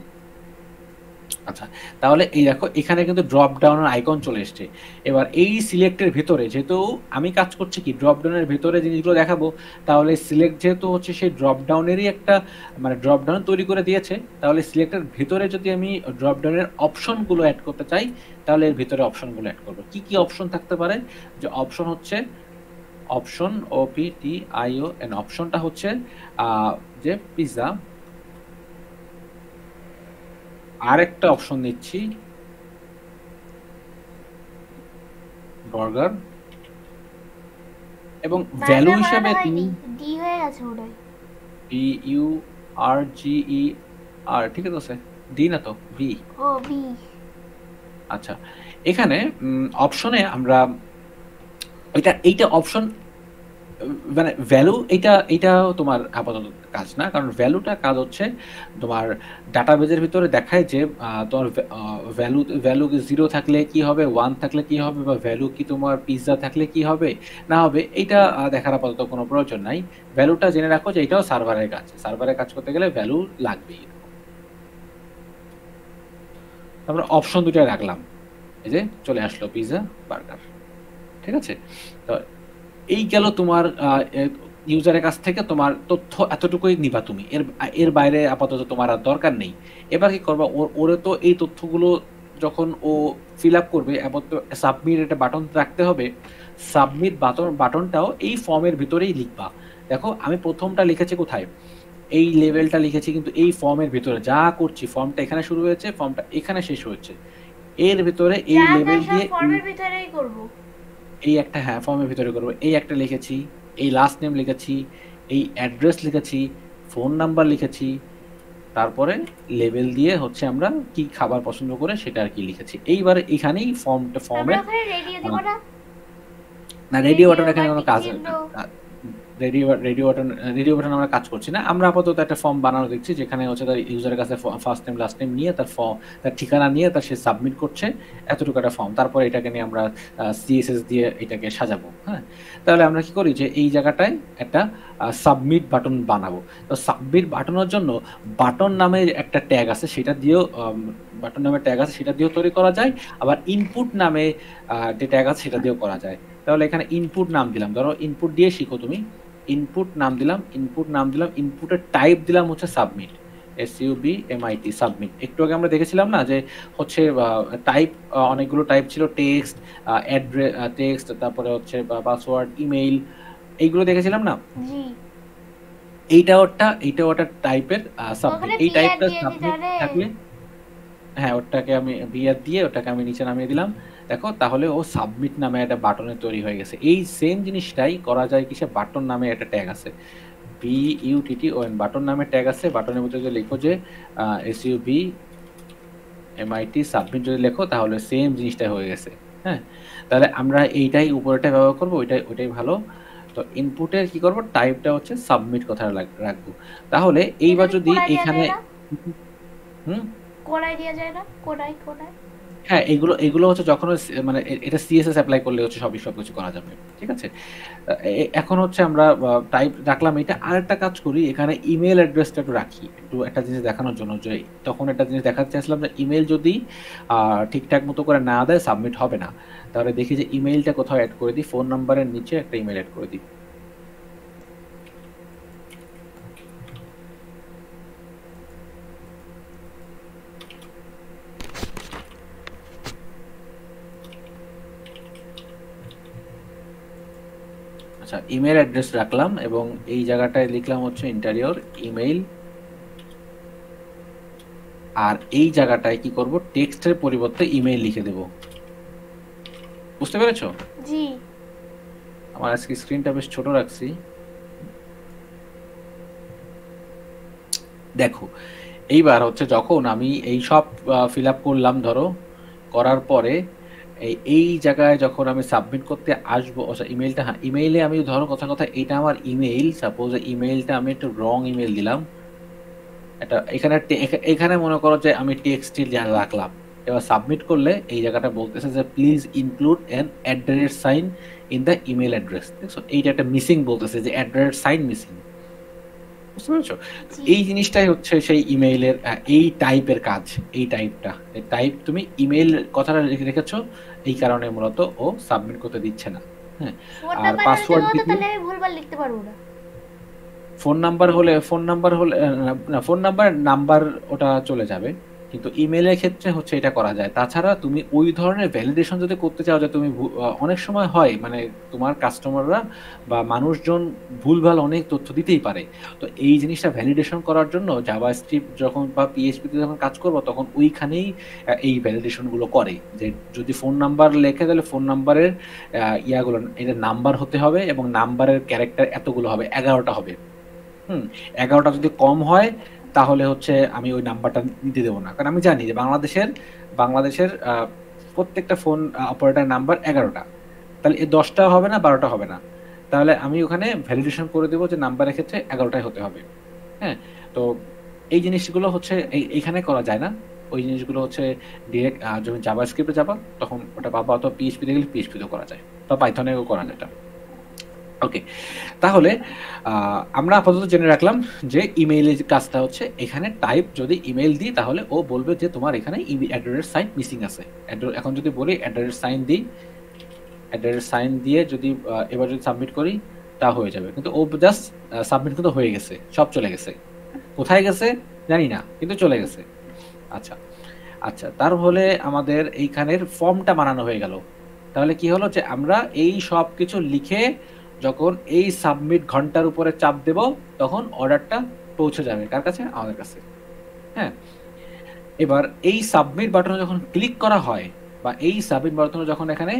আচ্ছা, তাহলে এই দেখো এখানে কিন্তু ড্রপ ডাউনের আইকন চলে এসছে। এবার এই সিলেক্টের ভিতরে যেহেতু আমি কাজ করছি কি ড্রপ ডাউনের ভিতরে জিনিসগুলো দেখাবো, তাহলে সিলেক্ট যেহেতু হচ্ছে সেই ড্রপ ডাউনেরই একটা মানে ড্রপ ডাউন তৈরি করে দিয়েছে, তাহলে সিলেক্টের ভিতরে যদি আমি ড্রপ ডাউনের অপশনগুলো অ্যাড করতে চাই, তাহলে এর ভিতরে অপশনগুলো অ্যাড করবো। কি কি অপশন থাকতে পারে, যে অপশন হচ্ছে অপশন OPTION, অপশনটা হচ্ছে যে পিৎজা, আরেকটা অপশন দিচ্ছি বার্গার, এবং ভ্যালু বার্গার হিসেবে বানানো তুমি হয়নি, ডি হয়ে গেছে ওটাই। BURGER, ঠিক আছে, ডি না তো বি। ও বি। আচ্ছা, এখানে অপশনে আমরা এইটা অপশন মানে ভ্যালু, এইটাও তোমার আপাতত কাজ না, কারণ ভ্যালুটা কাজ হচ্ছে তোমার ডাটাবেজের ভিতরে দেখায় যে তোমার ভ্যালু জিরো থাকলে কি হবে, ওয়ান থাকলে কি হবে, বা ভ্যালু কি তোমার পিৎজা থাকলে কি হবে না হবে, এইটা দেখার আপাতত কোনো প্রয়োজন নাই। ভ্যালুটা জেনে রাখো যে এটাও সার্ভারের কাজ করতে গেলে ভ্যালু লাগবেই। আমরা অপশন দুটাই রাখলাম, এই যে চলে আসলো পিৎজা বার্গার। ঠিক আছে, তো এই গেল তোমার ইউজারের কাছ থেকে তোমার তথ্য এতটুকুই নিবা তুমি, এর বাইরে আপাতত তোমার আর দরকার নেই। এবার কি করবা, ওরে তো এই তথ্যগুলো যখন ও ফিল আপ করবে, আপাতত সাবমিট একটা বাটন রাখতে হবে, সাবমিট বাটনটাও এই ফর্মের ভিতরেই লিখবা। দেখো আমি প্রথমটা লিখেছি কোথায়, এই লেভেলটা লিখেছি কিন্তু এই ফর্মের ভিতরে, যা করছি ফর্মটা এখানে শুরু হয়েছে, ফর্মটা এখানে শেষ হয়েছে, এর ভিতরে এই যা লেভেল তাই সব দিয়ে ফর্মের ভিতরেই করব। এই একটা, হ্যাঁ ফর্মের ভিতরে করবো, এই একটা লিখেছি, এই লাস্ট নেম লিখেছি, এই অ্যাড্রেস লিখেছি, ফোন নাম্বার লিখেছি, তারপরে লেভেল দিয়ে হচ্ছে আমরা কি খাবার পছন্দ করে সেটা আর কি লিখেছি। এইবার এখানেই আমরা ফর্মের ওখানে রেডিও দিব না? না, রেডিও রেডিও বাটন বা এখানে কোনো টিক কাজ, চিহ্ন। রেডিও বাটন আমরা কাজ করছি না। আমরা আপাতত একটা ফর্ম বানানো দেখছি, যেখানে হচ্ছে তার ইউজারের কাছে ফার্স্ট নেম লাস্ট নেম নিয়ে তার ঠিকানা নিয়ে সে সাবমিট করছে, এতটুকু একটা ফর্ম। তারপরে এটাকে নিয়ে আমরা সিএসএস দিয়ে এটাকে সাজাবো। হ্যাঁ, তাহলে আমরা কি করি যে এই জায়গাটায় একটা সাবমিট বাটন বানাবো। তো সাবমিট বাটনের জন্য বাটন নামে একটা ট্যাগ আছে, সেটা দিয়েও বাটন নামে ট্যাগ আছে সেটা দিয়েও তৈরি করা যায়, আবার ইনপুট নামে যে ট্যাগ আছে সেটা দিয়েও করা যায়। তাহলে এখানে ইনপুট নাম দিলাম, ধরো ইনপুট দিয়ে শিখো তুমি, ইনপুট নাম দিলাম, ইনপুটের টাইপ দিলাম হচ্ছে সাবমিট, SUBMIT, সাবমিট। একটু আগে আমরা দেখেছিলাম না যে হচ্ছে টাইপ, অনেকগুলো টাইপ ছিল, টেক্সট, অ্যাড্রেস, টেক্সট, তারপরে হচ্ছে পাসওয়ার্ড, ইমেইল, এইগুলো দেখেছিলাম না। জি। এইটাও একটা টাইপের সাবমিট। ওখানে এই বি আর টাইপটা দিয়ে দিতে সাবমিট হবে। থাকলে, হ্যাঁ ওটাকে আমি বিয়ার দিয়ে ওটাকে আমি নিচে নামিয়ে দিলাম। দেখো তাহলে ও সাবমিট নামে একটা বাটনের তৈরি হয়ে গেছে। এই সেম জিনিসটাই করা যায় কিসে, বাটন নামে একটা ট্যাগ আছে, BUTTON, বাটন নামে ট্যাগ আছে। বাটনের মধ্যে যদি লিখো যে SUBMIT সাবমিট যদি লেখো, তাহলে সেম জিনিসটাই হয়ে গেছে। হ্যাঁ, তাহলে আমরা এইটাই উপরেটা ব্যবহার করবো, ওইটাই ভালো। তো ইনপুটের কি করব, টাইপটা হচ্ছে সাবমিট কথা রাখবো। তাহলে এইবার এখানে যদি কোডাই দেওয়া এখানে যায় না? হুম, কোডাই দেওয়া যায় না? কোডাই। হ্যাঁ এগুলো হচ্ছে যখন মানে এটা সিএসএস অ্যাপ্লাই করলে হচ্ছে সবকিছু করা যাবে। ঠিক আছে, এখন হচ্ছে আমরা টাইপ রাখলাম এটা। আরেকটা কাজ করি, এখানে ইমেল অ্যাড্রেসটা একটু রাখি, একটু একটা জিনিস দেখানোর জন্য, যে তখন একটা জিনিস দেখাতে চাইছিলাম যে ইমেল যদি ঠিকঠাক মতো করে না দেয় সাবমিট হবে না। তাহলে দেখি যে ইমেলটা কোথাও অ্যাড করে দিই, ফোন নাম্বারের নিচে একটা ইমেল অ্যাড করে দিই। আচ্ছা, ইমেল অ্যাড্রেস রাখলাম এবং এই জায়গাটায় লিখলাম হচ্ছে ইন্টেরিয়র ইমেইল। আর এই জায়গাটায় কি করব, টেক্সটের পরিবর্তে ইমেইল লিখে দেব। বুঝতে পেরেছো? জি। আমার আজকে স্ক্রিনটা বেশ ছোট রাখছি। দেখো, এইবার হচ্ছে যখন আমি এই সব ফিল আপ করলাম, ধরো করার পরে এই জায়গায় যখন আমি সাবমিট করতে আসবো, আচ্ছা ইমেইলটা, হ্যাঁ ইমেইলে আমি ধরো কথা কথা এটা আমার ইমেইল, সাপোজ ইমেইলটা আমি একটু রং ইমেইল দিলাম, এটা এখানে এখানে মনে করো যে আমি টেক্সট রাখলাম। এবার সাবমিট করলে এই জায়গাটা বলতেছে যে please include an at sign in the email address. দেখছো এইটা একটা মিসিং বলতেছে, যে অ্যাট সাইন মিসিং। বুঝতে পেরেছো? জি। এই জিনিসটাই হচ্ছে সেই ইমেইলের এই টাইপের কাজ। এই টাইপটা, এই টাইপ তুমি ইমেইল কথাটা রেখেছো, এই কারণে মূলত ও সাবমিট করতে দিচ্ছে না। হ্যাঁ, ফোন আর নাম্বার হলে পাসওয়ার্ড চলবে তো, দিতে, তাহলে আমি ভুলভাল লিখতে পারবো না। ফোন নাম্বার হলে না, ফোন নাম্বার ওটা চলে যাবে, কিন্তু ইমেলের ক্ষেত্রে হচ্ছে এটা করা যায়। তাছাড়া তুমি ওই ধরনের ভ্যালিডেশন যদি করতে চাও, যে তুমি অনেক সময় হয় মানে তোমার কাস্টমাররা বা মানুষজন ভুলভাল অনেক তথ্য দিতেই পারে। তো এই জিনিসটা ভ্যালিডেশন করার জন্য জাভাস্ক্রিপ্ট যখন বা পিএইচপি তে যখন কাজ করবো, তখন ওইখানেই এই ভ্যালিডেশন গুলো করে, যে যদি ফোন নাম্বার লেখে তাহলে ফোন নাম্বারের ইয়াগুলো, এটা নাম্বার হতে হবে এবং নাম্বারের ক্যারেক্টার এতগুলো হবে, 11টা হবে। 11টা যদি কম হয় তাহলে হচ্ছে আমি ওই নাম্বারটা নিতে দেবো না, কারণ আমি জানি যে বাংলাদেশের প্রত্যেকটা ফোন অপারেটর নাম্বার 11টা, তাহলে এই 10টা হবে না, 12টা হবে না। তাহলে আমি ওখানে ভ্যালিডেশন করে দেবো যে নাম্বারের ক্ষেত্রে 11টাই হতে হবে। হ্যাঁ, তো এই জিনিসগুলো হচ্ছে এইখানে করা যায় না। ওই জিনিসগুলো হচ্ছে ডিরেক্ট যখন জাভাস্ক্রিপ্টে যাবা তখন ওটা পাবা, অথবা পিএইচপি তে গেলে পিএইচপিতেও করা যায়, বা পাইথনেও করা যায় এটা। ওকে, তাহলে আমরা আপাতত জেনে রাখলাম যে ইমেইলের কাজটা হচ্ছে এখানে টাইপ যদি ইমেইল দিই তাহলে ও বলবে যে তোমার এখানে অ্যাড্রেস সাইন মিসিং আছে। এখন যদি বলি অ্যাড্রেস সাইন দিই, অ্যাড্রেস সাইন দিয়ে যদি এবার যদি সাবমিট করি তা হয়ে যাবে, কিন্তু ও জাস্ট সাবমিট কিন্তু হয়ে গেছে, সব চলে গেছে। কোথায় গেছে জানি না, কিন্তু চলে গেছে। আচ্ছা আচ্ছা, তার হলে আমাদের এইখানের ফর্মটা বানানো হয়ে গেল। তাহলে কি হলো, যে আমরা এই সব কিছু লিখে যখন এই সাবমিট ঘন্টার উপরে চাপ দেব, তখন অর্ডারটা পৌঁছে যাবে কার কাছে, আমাদের কাছে। হ্যাঁ, এবার এই সাবমিট বাটনে যখন ক্লিক করা হয়, বা এই সাবমিট বাটনে যখন এখানে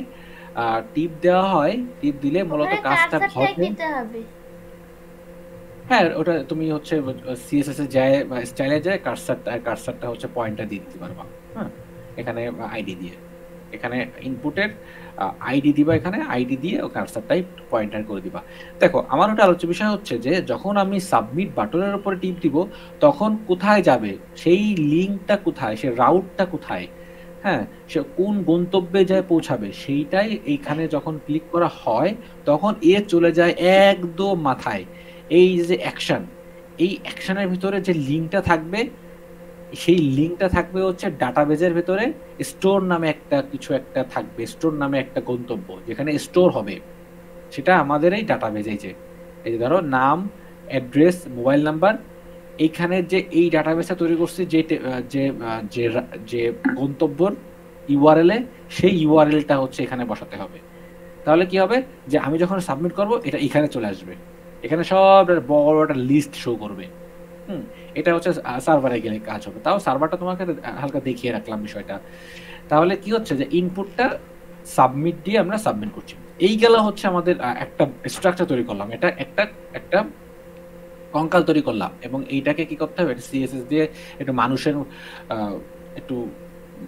টিপ দেওয়া হয়, টিপ দিলে মূলত ওখানে কাজটা কার্সারটা ঘটে। দিতে হবে। হ্যাঁ, ওটা তুমি হচ্ছে সিএসএস এ যায় বা স্টাইলে যায়, কার্সারটা হচ্ছে পয়েন্টটা দিয়ে দিতে পারবা। হ্যাঁ, এখানে আইডি দিয়ে, এখানে ইনপুটের আইডি দিবা, এখানে আইডি দিয়ে ও কার্সারটাই পয়েন্টার করে দিবা। দেখো, আমার ওটা আলোচ্য বিষয় হচ্ছে যে যখন আমি সাবমিট বাটনের উপরে টিপ দিব, তখন কোথায় যাবে, সেই লিঙ্কটা কোথায়, সেই রাউটটা কোথায়, হ্যাঁ, সে কোন গন্তব্যে যায় পৌঁছাবে, সেইটাই এইখানে যখন ক্লিক করা হয় তখন এ চলে যায় একদম মাথায়। এই যে অ্যাকশন, এই অ্যাকশনের ভিতরে যে লিঙ্কটা থাকবে, সেই লিঙ্কটা থাকবে হচ্ছে ডাটাবেজের ভেতরে স্টোর নামে একটা কিছু একটা থাকবে, স্টোর নামে একটা গন্তব্য যেখানে স্টোর হবে, সেটা আমাদের এই ডাটাবেজ। এই যে ধরো নাম, অ্যাড্রেস, মোবাইল নাম্বার, এইখানে যে এই ডাটাবেসটা তৈরি করছি, যে যে যে যে গন্তব্যর ইউআরএল এ, সেই ইউআরএলটা হচ্ছে এখানে বসাতে হবে। তাহলে কি হবে, যে আমি যখন সাবমিট করব এটা এখানে চলে আসবে, এখানে সব বড় একটা লিস্ট শো করবে। হুম, এটা হচ্ছে সার্ভারে গেলে কাজ হবে। তাও সার্ভারটা তোমাকে হালকা দেখিয়ে রাখলাম বিষয়টা। তাহলে কি হচ্ছে, যে ইনপুটটা সাবমিট দিয়ে আমরা সাবমিট করছি, এই গেল হচ্ছে আমাদের একটা স্ট্রাকচার তৈরি করলাম, এটা একটা একটা কঙ্কাল তৈরি করলাম, এবং এইটাকে কি করতে হবে, সিএসএস দিয়ে একটু একটু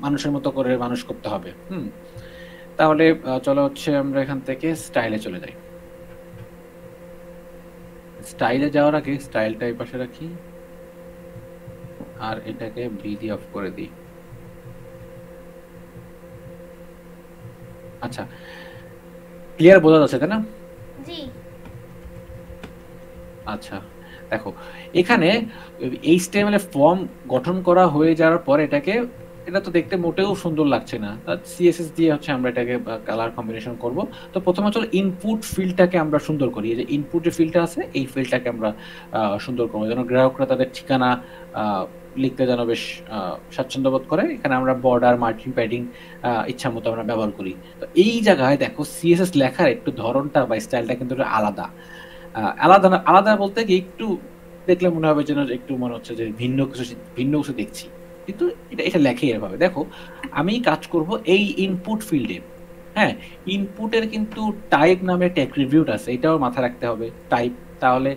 মানুষের মতো করে মানুষ করতে হবে। তাহলে চলো হচ্ছে আমরা এখান থেকে স্টাইলে চলে যাই। স্টাইলে যাওয়ার আগে স্টাইলটা এই পাশে রাখি, আর এটাকে বি দিয়ে অফ করে দিই। আচ্ছা, ক্লিয়ার বোঝা যাচ্ছে তাই না? জি। আচ্ছা, দেখো এখানে এইচটিএমএল এর ফর্ম গঠন করা হয়ে যাওয়ার পর এটা তো দেখতে মোটেও সুন্দর লাগছে না, সিএসএস দিয়ে হচ্ছে আমরা এটাকে কালার কম্বিনেশন করব। তো প্রথমে চলো ইনপুট ফিল্ডটাকে আমরা সুন্দর করি। এই যে ইনপুট যে ফিল্ডটা আছে, এই ফিল্ডটাকে আমরা সুন্দর করবো, যেন গ্রাহকরা তাদের ঠিকানা লিখতে যেন বেশ স্বাচ্ছন্দ্য বোধ করে। এখানে আমরা বর্ডার, মার্জিন, প্যাডিং ইচ্ছা মতো আমরা ব্যবহার করি। তো এই জায়গায় দেখো সিএসএস লেখার একটু ধরনটা বা স্টাইলটা কিন্তু একটু আলাদা। আলাদা বলতে কি একটু দেখলে মনে হবে যেন একটু মনে হচ্ছে যে ভিন্ন কিছু দেখছি। কিন্তু এটা লেখে এভাবে। দেখো আমি কাজ করব এই ইনপুট ফিল্ডে। হ্যাঁ, ইনপুটের কিন্তু টাইপ নামে একটা অ্যাট্রিবিউট আছে। এটাও মাথায় রাখতে হবে। টাইপ, তাহলে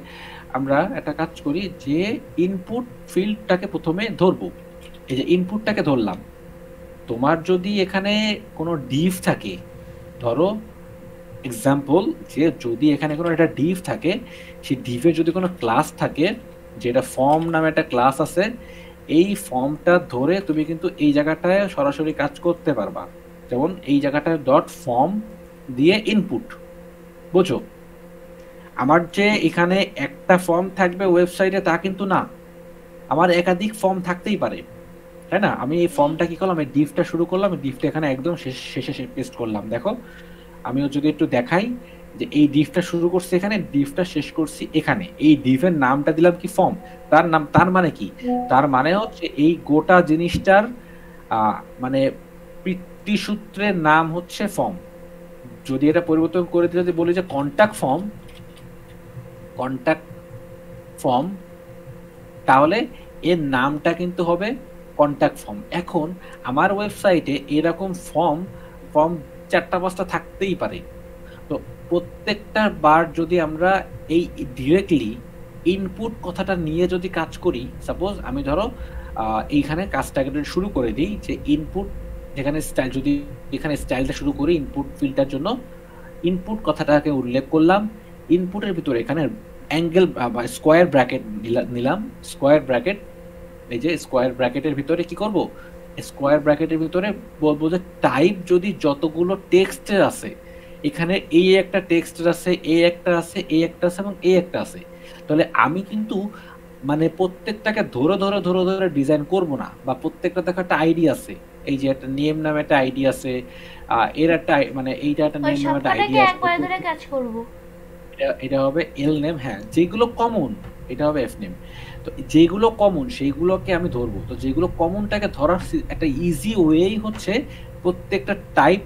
আমরা একটা কাজ করি যে ইনপুট ফিল্ডটাকে প্রথমে ধরবো। এই যে ইনপুটটাকে ধরলাম। তোমার যদি এখানে কোনো ডিভ থাকে, ধরো এক্সাম্পল যে যদি এখানে কোনো একটা ডিভ থাকে, সেই ডিভের যদি কোনো ক্লাস থাকে, যেটা ফর্ম নামে একটা ক্লাস আছে, এই ফর্মটা ধরে তুমি কিন্তু এই জায়গাটায় সরাসরি কাজ করতে পারবা। যেমন এই জায়গাটায় ডট ফর্ম দিয়ে ইনপুট, বুঝো? আমার যে এখানে একটা ফর্ম থাকবে ওয়েবসাইটে তা কিন্তু না, আমার একাধিক ফর্ম থাকতেই পারে, তাই না? আমি এই জি। ফর্মটা কি করলাম, এই ডিভটা শুরু করলাম, এই ডিভটা এখানে একদম শেষে পেস্ট করলাম। দেখো আমিও যদি একটু দেখাই যে এই ডিভটা শুরু করছি এখানে, ডিভটা শেষ করছি এখানে, এই ডিভের নামটা দিলাম কি ফর্ম। তার মানে কি? তার মানে হচ্ছে এই গোটা জিনিসটার মানে পিতৃসূত্রের নাম হচ্ছে ফর্ম। যদি এটা পরিবর্তন করে দিলে যদি বলি যে কন্টাক্ট ফর্ম, তাহলে এর নামটা কিন্তু হবে কন্টাক্ট ফর্ম। এখন আমার ওয়েবসাইটে এরকম ফর্ম 4টা 5টা থাকতেই পারে। তো প্রত্যেকটা বার যদি আমরা এই ডিরেক্টলি ইনপুট কথাটা নিয়ে যদি কাজ করি, সাপোজ আমি ধরো এইখানে কাজটাকে শুরু করে দিই যে ইনপুট, যেখানে স্টাইল, যদি এখানে স্টাইলটা শুরু করি ইনপুট ফিল্ডটার জন্য, ইনপুট কথাটাকে উল্লেখ করলাম, ইনপুটের ভিতরে এখানে অ্যাঙ্গেল বা স্কোয়ার ব্র্যাকেট নিলাম, স্কোয়ার ব্র্যাকেট। এই যে স্কোয়ার ব্র্যাকেটের ভিতরে কি করব, স্কোয়ার ব্র্যাকেটের ভিতরে বলবো যে টাইপ যদি যতগুলো টেক্সটের আছে, এখানে এই একটা টেক্সটের আছে, এই একটা আছে, এই একটা আছে এবং এই একটা আছে, তাহলে আমি কিন্তু মানে প্রত্যেকটাকে ধরে ডিজাইন করব না, বা প্রত্যেকটা দেখো একটা আইডি আছে। এই যে একটা নেম নামে একটা আইডি আছে, এর একটা মানে এইটা একটা ওই নেম নামে একটা আইডি সবকটাকে আছে। একবারে ধরে কাজ করব। এটা হবে এল নেম, হ্যাঁ, যেগুলো কমন এটা হবে এফ নেম। তো যেগুলো কমন সেইগুলোকে আমি ধরবো। তো যেগুলো কমনটাকে ধরার একটা ইজি ওয়েই হচ্ছে প্রত্যেকটা টাইপ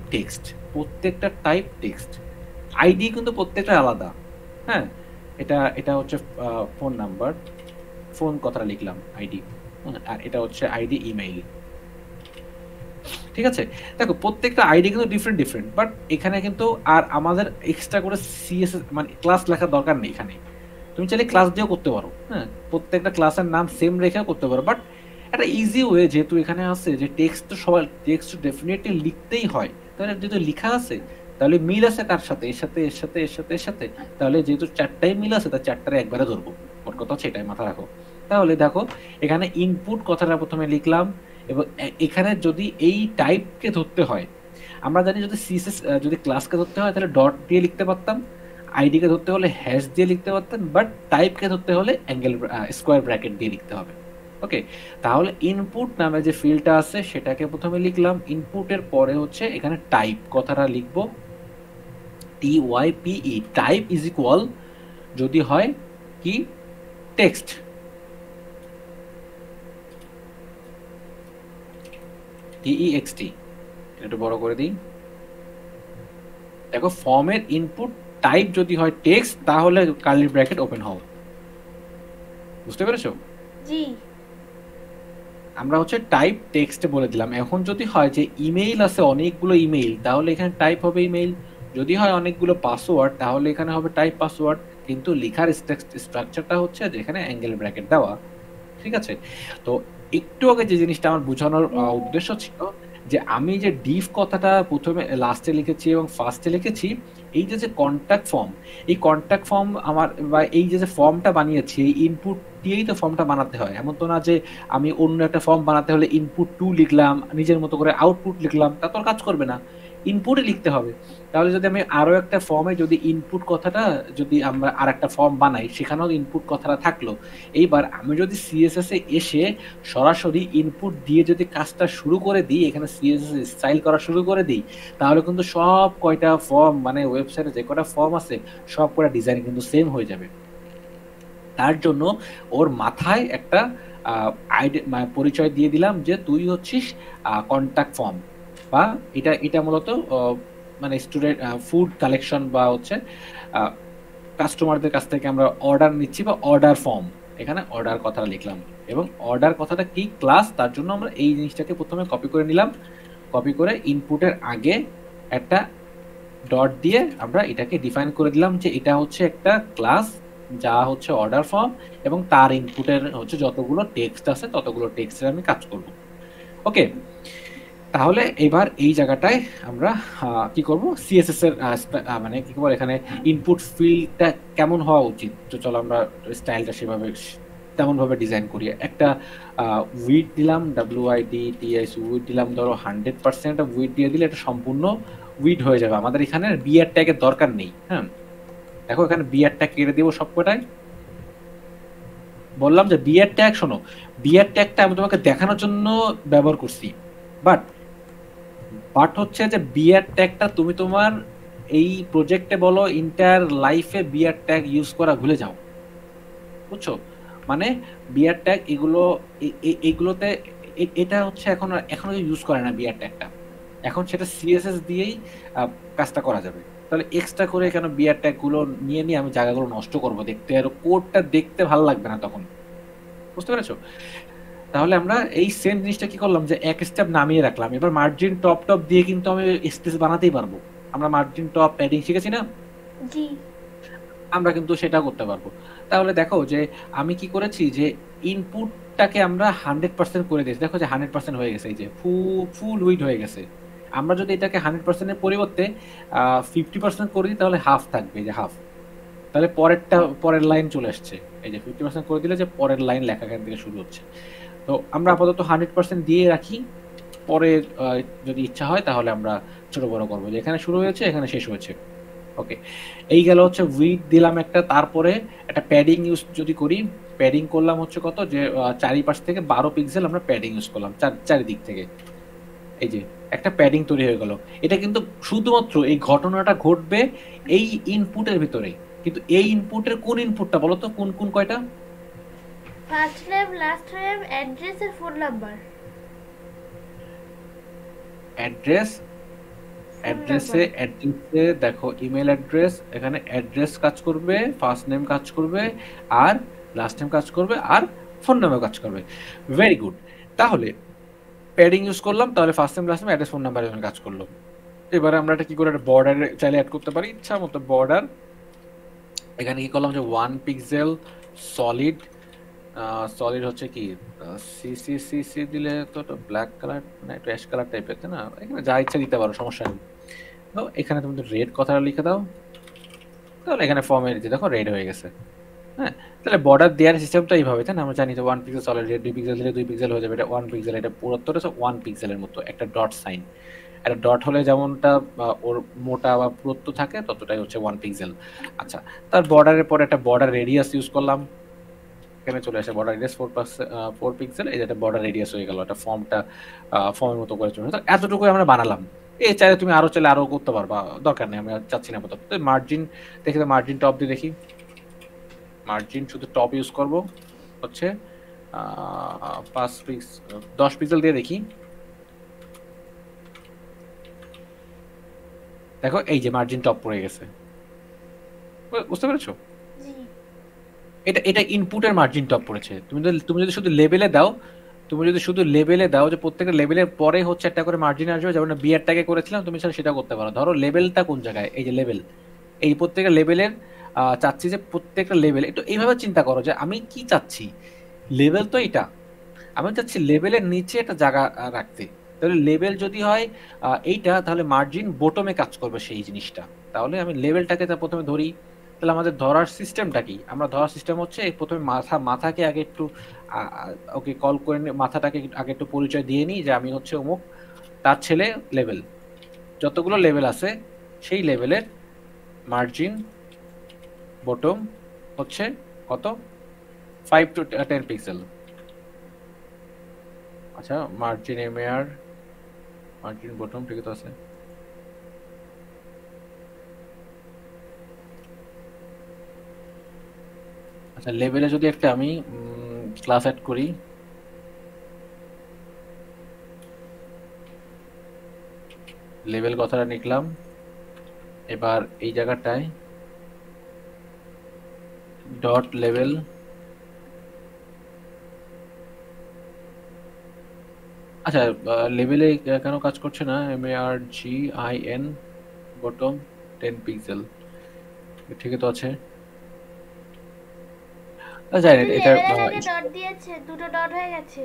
টেক্সট আইডি কিন্তু প্রত্যেকটা আলাদা। হ্যাঁ, এটা এটা হচ্ছে ফোন নাম্বার, ফোন কথাটা লিখলাম আইডি, আর এটা হচ্ছে আইডি ইমেইল। ঠিক আছে, দেখো প্রত্যেকটা আইডি কিন্তু ডিফারেন্ট, বাট এখানে কিন্তু আর আমাদের এক্সট্রা করে সিএসএস মানে ক্লাস লেখার দরকার নেই এখানে। তুমি চাইলে ক্লাস দিয়েও করতে পারো, হ্যাঁ, প্রত্যেকটা ক্লাসের নাম সেম রেখেও করতে পারো, বাট একটা ইজি ওয়ে যেহেতু এখানে আছে যে টেক্সট তো সবাই টেক্সট ডেফিনেটলি লিখতেই হয়, তাহলে যেহেতু লেখা আছে তাহলে মিল আছে কার সাথে, এর সাথে, তাহলে যেহেতু 4টাই মিল আছে তার 4টারে একবারে ধরবো। ওর কথা হচ্ছে এটাই মাথা রাখো। তাহলে দেখো এখানে ইনপুট কথাটা প্রথমে লিখলাম, এবং এখানে যদি এই টাইপকে ধরতে হয়, আমরা জানি যদি সিএসএস যদি ক্লাসকে ধরতে হয় তাহলে ডট দিয়ে লিখতে পারতাম, আইডি কে ধরতে হলে হ্যাশ দিয়ে লিখতে পারতেন, বাট টাইপকে ধরতে হলে অ্যাঙ্গেল স্কোয়ার ব্র্যাকেট দিয়ে লিখতে হবে। ওকে, তাহলে ইনপুট নামে যে ফিল্ডটা আছে সেটাকে প্রথমে লিখলাম, ইনপুটের পরে হচ্ছে এখানে টাইপ কথাটা লিখবো, TYPE, টাইপ ইজ ইকুয়াল যদি হয় কি টেক্সট, TEXT। একটু বড় করে দিই। দেখো ফর্মের ইনপুট টাইপ যদি হয় টেক্সট তাহলে কার্লি ব্র্যাকেট ওপেন হবে। বুঝতে পেরেছো? জি। আমরা হচ্ছে টাইপ টেক্সটে বলে দিলাম। এখন যদি হয় যে ইমেইল আছে অনেকগুলো ইমেইল, তাহলে এখানে টাইপ হবে ইমেইল। যদি হয় অনেকগুলো পাসওয়ার্ড, তাহলে এখানে হবে টাইপ পাসওয়ার্ড। কিন্তু লেখার স্ট্রাকচারটা হচ্ছে যেখানে অ্যাঙ্গেল ব্র্যাকেট দেওয়া। ঠিক আছে, তো একটু আগে যে জিনিসটা আমার বোঝানোর উদ্দেশ্য ছিল যে আমি যে ডিভ কথাটা প্রথমে লাস্টে লিখেছি এবং ফার্স্টে লিখেছি, এই যে কন্ট্যাক্ট ফর্ম, এই কন্ট্যাক্ট ফর্ম আমার বা এই যে ফর্মটা বানিয়েছি এই ইনপুট দিয়েই তো ফর্মটা বানাতে হয়। এমন তো না যে আমি অন্য একটা ফর্ম বানাতে হলে ইনপুট 2 লিখলাম, নিজের মতো করে আউটপুট লিখলাম, তা তো আর কাজ করবে না, ইনপুটই লিখতে হবে। তাহলে যদি আমি আরো একটা ফর্মে যদি ইনপুট কথাটা যদি আমরা আর একটা ফর্ম বানাই, সেখানেও ইনপুট কথাটা থাকলো। এইবার আমি যদি সিএসএস এ এসে সরাসরি ইনপুট দিয়ে যদি কাজটা শুরু করে দিই, এখানে সিএসএস স্টাইল করা শুরু করে দিই, তাহলে কিন্তু সব কয়টা ফর্ম মানে ওয়েবসাইটে যে কয়টা ফর্ম আছে সব কয়টা ডিজাইন কিন্তু সেম হয়ে যাবে। তার জন্য ওর মাথায় একটা পরিচয় দিয়ে দিলাম যে তুই হচ্ছিস কন্টাক্ট ফর্ম, বা এটা এটা মূলত মানে স্টুডেন্ট ফুড কালেকশন বা হচ্ছে কাস্টমারদের কাছ থেকে আমরা অর্ডার নিচ্ছি বা অর্ডার ফর্ম। এখানে অর্ডার কথাটা লিখলাম, এবং অর্ডার কথাটা কি ক্লাস, তার জন্য আমরা এই জিনিসটাকে প্রথমে কপি করে নিলাম। কপি করে ইনপুটের আগে একটা ডট দিয়ে আমরা এটাকে ডিফাইন করে দিলাম যে এটা হচ্ছে একটা ক্লাস যা হচ্ছে অর্ডার ফর্ম, এবং তার ইনপুটের হচ্ছে যতগুলো টেক্সট আছে ততগুলো টেক্সটের আমি কাজ করব। ওকে, তাহলে এবার এই জায়গাটায় আমরা কি করব, সিএসএস এর মানে কি বল এখানে ইনপুট ফিল্ডটা কেমন হওয়া উচিত, তো চলো আমরা স্টাইলটা সেভাবে তেমন ভাবে ডিজাইন করি। একটা উইড দিলাম, WIDTS উইড দিলাম, ধরো 100% উইড দিয়ে দিলে এটা সম্পূর্ণ উইড হয়ে যাবে। আমাদের এখানে বিয়ার ট্যাগের দরকার নেই। হ্যাঁ, দেখো এখানে বিয়ার ট্যাগ কেটে দিব সবকটাই। বললাম যে বিয়ার ট্যাগ, শোনো, বিয়ার ট্যাগটা আমি তোমাকে দেখানোর জন্য ব্যবহার করছি, বাট বাট হচ্ছে যে বিয়ার ট্যাগটা তুমি তোমার এই প্রজেক্টে বলো ইন্টার লাইফে বিয়ার ট্যাগ ইউজ করা ভুলে যাও, বুঝছো? মানে বিয়ার ট্যাগ এগুলো এগুলোতে এটা হচ্ছে এখন এখনো ইউজ করে না বিয়ার ট্যাগটা, এখন সেটা সিএসএস দিয়েই কাজটা করা যাবে। তাহলে এক্সট্রা করে কেন বিয়ার ট্যাগ গুলো নিয়ে নিয়ে আমি জায়গাগুলো নষ্ট করব, দেখতে আর কোডটা দেখতে ভালো লাগবে না তখন, বুঝতে পেরেছো? তাহলে আমরা এই সেম জিনিসটা কি করলাম, যে এক স্টেপ নামিয়ে রাখলাম। এবার মার্জিন টপ টপ দিয়ে কিন্তু আমি স্পেস বানাতেই পারবো। আমরা মার্জিন টপ প্যাডিং শিখেছি না, জি। আমরা কিন্তু সেটা করতে পারবো। তাহলে দেখো যে আমি কি করেছি, যে ইনপুটটাকে আমরা 100% করে দিয়েছি, দেখো যে 100% হয়ে গেছে, এই যে ফুল উইড হয়ে গেছে। আমরা যদি এটাকে 100% এর পরিবর্তে 50% করে দিই তাহলে হাফ থাকবে, এই যে হাফ। তাহলে পরের লাইন চলে আসছে, এই যে 50% করে দিলে যে পরের লাইন লেখা এখান থেকে শুরু হচ্ছে। তো আমরা আপাতত 100% দিয়ে রাখি, পরে যদি ইচ্ছা হয় তাহলে আমরা ছোট বড় করবো, যে এখানে শুরু হয়েছে এখানে শেষ হয়েছে। ওকে, এই গেল হচ্ছে উইড দিলাম একটা। তারপরে একটা প্যাডিং ইউজ যদি করি, প্যাডিং করলাম হচ্ছে কত, যে চারিপাশ থেকে 12 পিক্সেল আমরা প্যাডিং ইউজ করলাম চারিদিক থেকে। এই যে একটা প্যাডিং তৈরি হয়ে গেল। এটা কিন্তু শুধুমাত্র এই ঘটনাটা ঘটবে এই ইনপুটের ভিতরে, কিন্তু এই ইনপুটের কোন ইনপুটটা বলো তো, কোন কোন কয়টা? First name, last name, address আর phone number. Address, phone number. অ্যাড্রেসে দেখো ইমেল অ্যাড্রেস, এখানে অ্যাড্রেস কাজ করবে, ফার্স্ট নেম কাজ করবে, আর লাস্ট নেম কাজ করবে, আর ফোন নাম্বার কাজ করবে। Very good. তাহলে প্যাডিং ইউজ করলাম, তাহলে first name last name address phone number এখানে কাজ করলো। এবারে আমরা এটা কি করে, একটা বর্ডার চাইলে অ্যাড করতে পারি ইচ্ছা মতো বর্ডার। এখানে কি করলাম, যে 1 পিক্সেল সলিড, সলিড হচ্ছে কি সি দিলে তো ব্ল্যাক কালার না একটু অ্যাশ কালার টাইপের, তাই না? এখানে যা ইচ্ছা দিতে পারো, সমস্যা নেই। তো এখানে তুমি রেড কথাটা লিখে দাও, তাহলে এখানে ফর্মে দিতে দেখো রেড হয়ে গেছে। হ্যাঁ, তাহলে বর্ডার দেওয়ার সিস্টেমটা এইভাবে, তাই না? আমরা জানি যে 1 পিক্সেল সলিড, 2 পিক্সেল দিলে 2 পিক্সেল হয়ে যাবে, এটা 1 পিক্সেল, এটা পুরোত্তর হচ্ছে 1 পিক্সেলের মতো একটা ডট সাইন। একটা ডট হলে যেমনটা ওর মোটা বা পুরুত্ব থাকে ততটাই হচ্ছে 1 পিক্সেল। আচ্ছা, তার বর্ডারের পরে একটা বর্ডার রেডিয়াস ইউজ করলাম, এখানে চলে আসে বর্ডার রেডিয়াস 4 পিক্সেল, এই যে একটা বর্ডার রেডিয়াস হয়ে গেল, একটা ফর্মের মতো করে চলে আসে। এতটুকু আমরা বানালাম। এই চাইলে তুমি আরো চাইলে আরো করতে পারবা, দরকার নেই, আমি আর চাচ্ছি না আপাতত। মার্জিন দেখি, মার্জিন টপ দিয়ে দেখি, মার্জিন শুধু টপ ইউজ করব হচ্ছে 10 পিক্সেল দিয়ে দেখি। দেখো এই যে মার্জিন টপ পড়ে গেছে, বুঝতে পেরেছো? জি। এটা এটা ইনপুটের মার্জিন টপ পড়েছে। তুমি যদি শুধু লেবেলে দাও, তুমি যদি শুধু লেবেলে দাও যে প্রত্যেকটা লেবেলের পরে হচ্ছে একটা করে মার্জিন আসবে, যেমন বিয়ার ট্যাগে করেছিলাম, তুমি সেটা করতে পারো। ধরো লেবেলটা কোন জায়গায়, এই যে লেবেল, এই প্রত্যেকটা লেবেলের চাচ্ছি যে প্রত্যেকটা লেবেল একটু এইভাবে চিন্তা করো যে আমি কি চাচ্ছি, লেবেল তো এটা, আমি চাচ্ছি লেবেলের নিচে একটা জায়গা রাখতে। তাহলে লেবেল যদি হয় এইটা, তাহলে মার্জিন বটমে কাজ করবে সেই জিনিসটা। তাহলে আমি লেবেলটাকে প্রথমে ধরি। তাহলে আমাদের ধরার সিস্টেমটা কি, আমরা ধরার সিস্টেম হচ্ছে এই প্রথমে মাথাকে আগে একটু ওকে কল করে মাথাটাকে আগে একটু পরিচয় দিয়ে নিই যে আমি হচ্ছে অমুক, তার ছেলে লেভেল, যতগুলো লেভেল আছে সেই লেভেলের মার্জিন বটম হচ্ছে কত, 5 to 10 পিক্সেল। আচ্ছা, মার্জিন এমএআর, মার্জিন বটম ঠিক আছে। আচ্ছা, লেভেলে যদি একটা আমি ক্লাস অ্যাড করি, লেভেল কথাটা লিখলাম। এবার এই জায়গাটায় ডট লেভেল, আচ্ছা লেভেলে কেন কাজ করছে না? MARGIN বটম 10 পিক্সেল, ঠিকই তো আছে। জানি আপনি না এটা লেভেলের আগে ডট দিয়েছে, দুটো ডট হয়ে গেছে।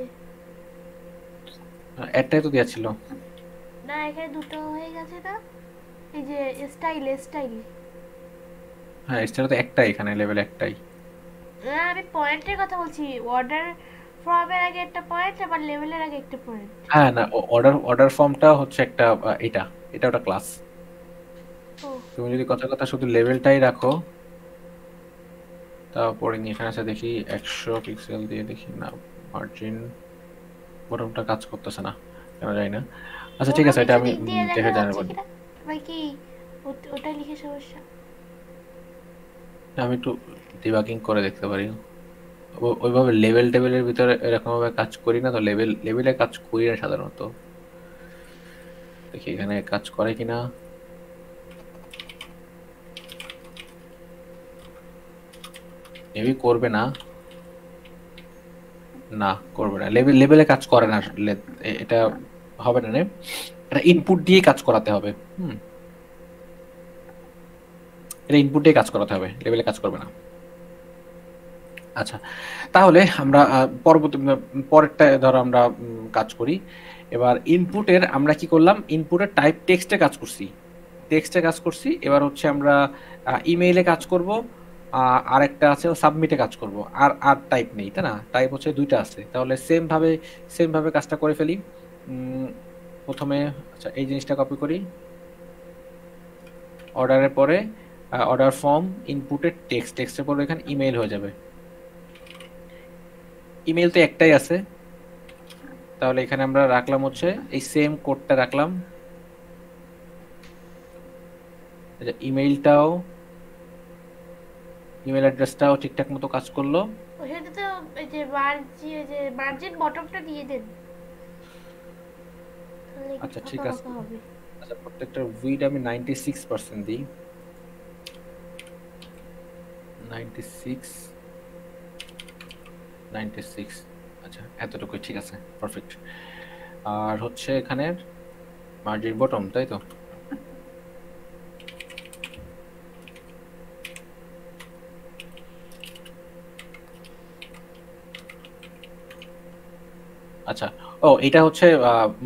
একটাই তো দেওয়া ছিল। না, এখানে দুটো হয়ে গেছে না? এই যে স্টাইল স্টাইল। হ্যাঁ এটা তো একটাই, এখানে লেভেল একটাই। না, আমি পয়েন্টের কথা বলছি। অর্ডার ফর্মের আগে একটা পয়েন্ট, আবার লেভেলের আগে একটা পয়েন্ট। হ্যাঁ না, অর্ডার অর্ডার ফর্মটা হচ্ছে একটা এটা, এটা ওটা ক্লাস। ও, তুমি যদি কথা কথা শুধু লেভেলটাই রাখো, তারপরে এখানে আছে দেখি 100 পিক্সেল দিয়ে দেখি না, মার্জিন বটমটা কাজ করতেছে না কেন জানি না। আচ্ছা ঠিক অন্য আছে, এটা কিছু আমি দিক দিয়ে দেখা দেখে যাচ্ছে জানাবো। কিনা, ভাই কি ওটাই লিখে সমস্যা। আমি একটু ডিবাগিং করে দেখতে পারি। ওইভাবে লেভেল টেবিলের ভিতরে এরকম ভাবে কাজ করি না তো, লেভেলে কাজ করি না সাধারণত। দেখি এখানে কাজ করে কিনা। মেবি করবে না, না করবে না, লেভেলে কাজ করে না আসলে। এটা হবে না রে, এটা ইনপুট দিয়ে কাজ করাতে হবে। হুম, এটা ইনপুট দিয়ে কাজ করাতে হবে, লেভেলে কাজ করবে না। আচ্ছা, তাহলে আমরা পরবর্তী পরেরটা ধরো আমরা কাজ করি। এবার ইনপুটের আমরা কি করলাম, ইনপুটের টাইপ টেক্সটে কাজ করছি, টেক্সটে কাজ করছি। এবার হচ্ছে আমরা ইমেইলে কাজ করব, আরেকটা আছে সাবমিটে কাজ করব। আর আর টাইপ নেই, তাই না? টাইপ হচ্ছে দুইটা আছে, তাহলে সেম ভাবে কাজটা করে ফেলি। প্রথমে আচ্ছা এই জিনিসটা কপি করি, অর্ডারের পরে অর্ডার ফর্ম, ইনপুটের টেক্সট, টেক্সটের পরে এখানে ইমেইল হয়ে যাবে। ইমেইল তো একটাই আছে, তাহলে এখানে আমরা রাখলাম হচ্ছে এই সেম কোডটা রাখলাম। ইমেইলটাও, ইমেল অ্যাড্রেসটাও ঠিকঠাক মতো কাজ করলো। ওখানে তো এই যে মার্জিন বটমটা দিয়ে দেন, তাহলে একটু আচ্ছা ঠিক ফাঁকা আছে, ফাঁকা হবে। আচ্ছা প্রত্যেকটার উইড আমি 96% দিই, 96, 96। আচ্ছা এতটুকুই ঠিক আছে, পারফেক্ট। আর হচ্ছে এখানে মার্জিন বটম, তাই তো? আচ্ছা, ও এটা হচ্ছে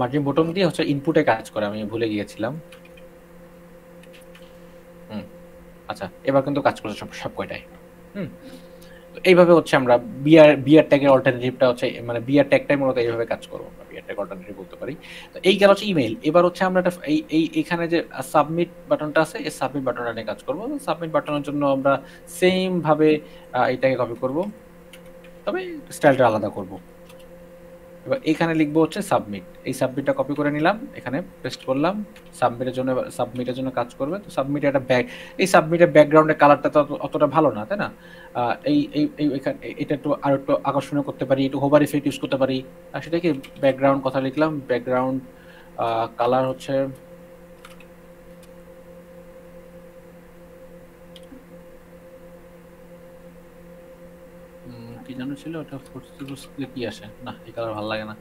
মার্জিন বটম দিয়ে হচ্ছে ইনপুটে কাজ করে, আমি ভুলে গিয়েছিলাম। হুম, আচ্ছা এবার কিন্তু কাজ করছে সব সব কয়টাই। হুম, তো এইভাবে হচ্ছে আমরা বিআর ট্যাগের অল্টারনেটিভটা হচ্ছে, মানে বিআর ট্যাগটাই মূলত এইভাবে কাজ করবো, আমরা বিআর ট্যাগ অল্টারনেটিভ বলতে পারি। তো এই গেল হচ্ছে ইমেল। এবার হচ্ছে আমরা একটা এইখানে যে সাবমিট বাটনটা আছে, এই সাবমিট বাটনটা নিয়ে কাজ করবো। সাবমিট বাটনের জন্য আমরা সেম ভাবে এটাকে কপি করব, তবে স্টাইলটা আলাদা করব। এবার এখানে লিখবো হচ্ছে সাবমিট, এই সাবমিটটা কপি করে নিলাম, এখানে পেস্ট করলাম। সাবমিটের জন্য কাজ করবে, তো সাবমিটে একটা এই সাবমিটের ব্যাকগ্রাউন্ডের কালারটা তো অতটা ভালো না, তাই না? এই এই এই এখানে এটা একটু আর একটু আকর্ষণীয় করতে পারি, একটু হোভার ইফেক্ট ইউজ করতে পারি। আর সেটা কি, ব্যাকগ্রাউন্ড কথা লিখলাম, ব্যাকগ্রাউন্ড কালার হচ্ছে কি জানো ছিল ওটা, কি আসে না, এই কালার ভালো লাগে না।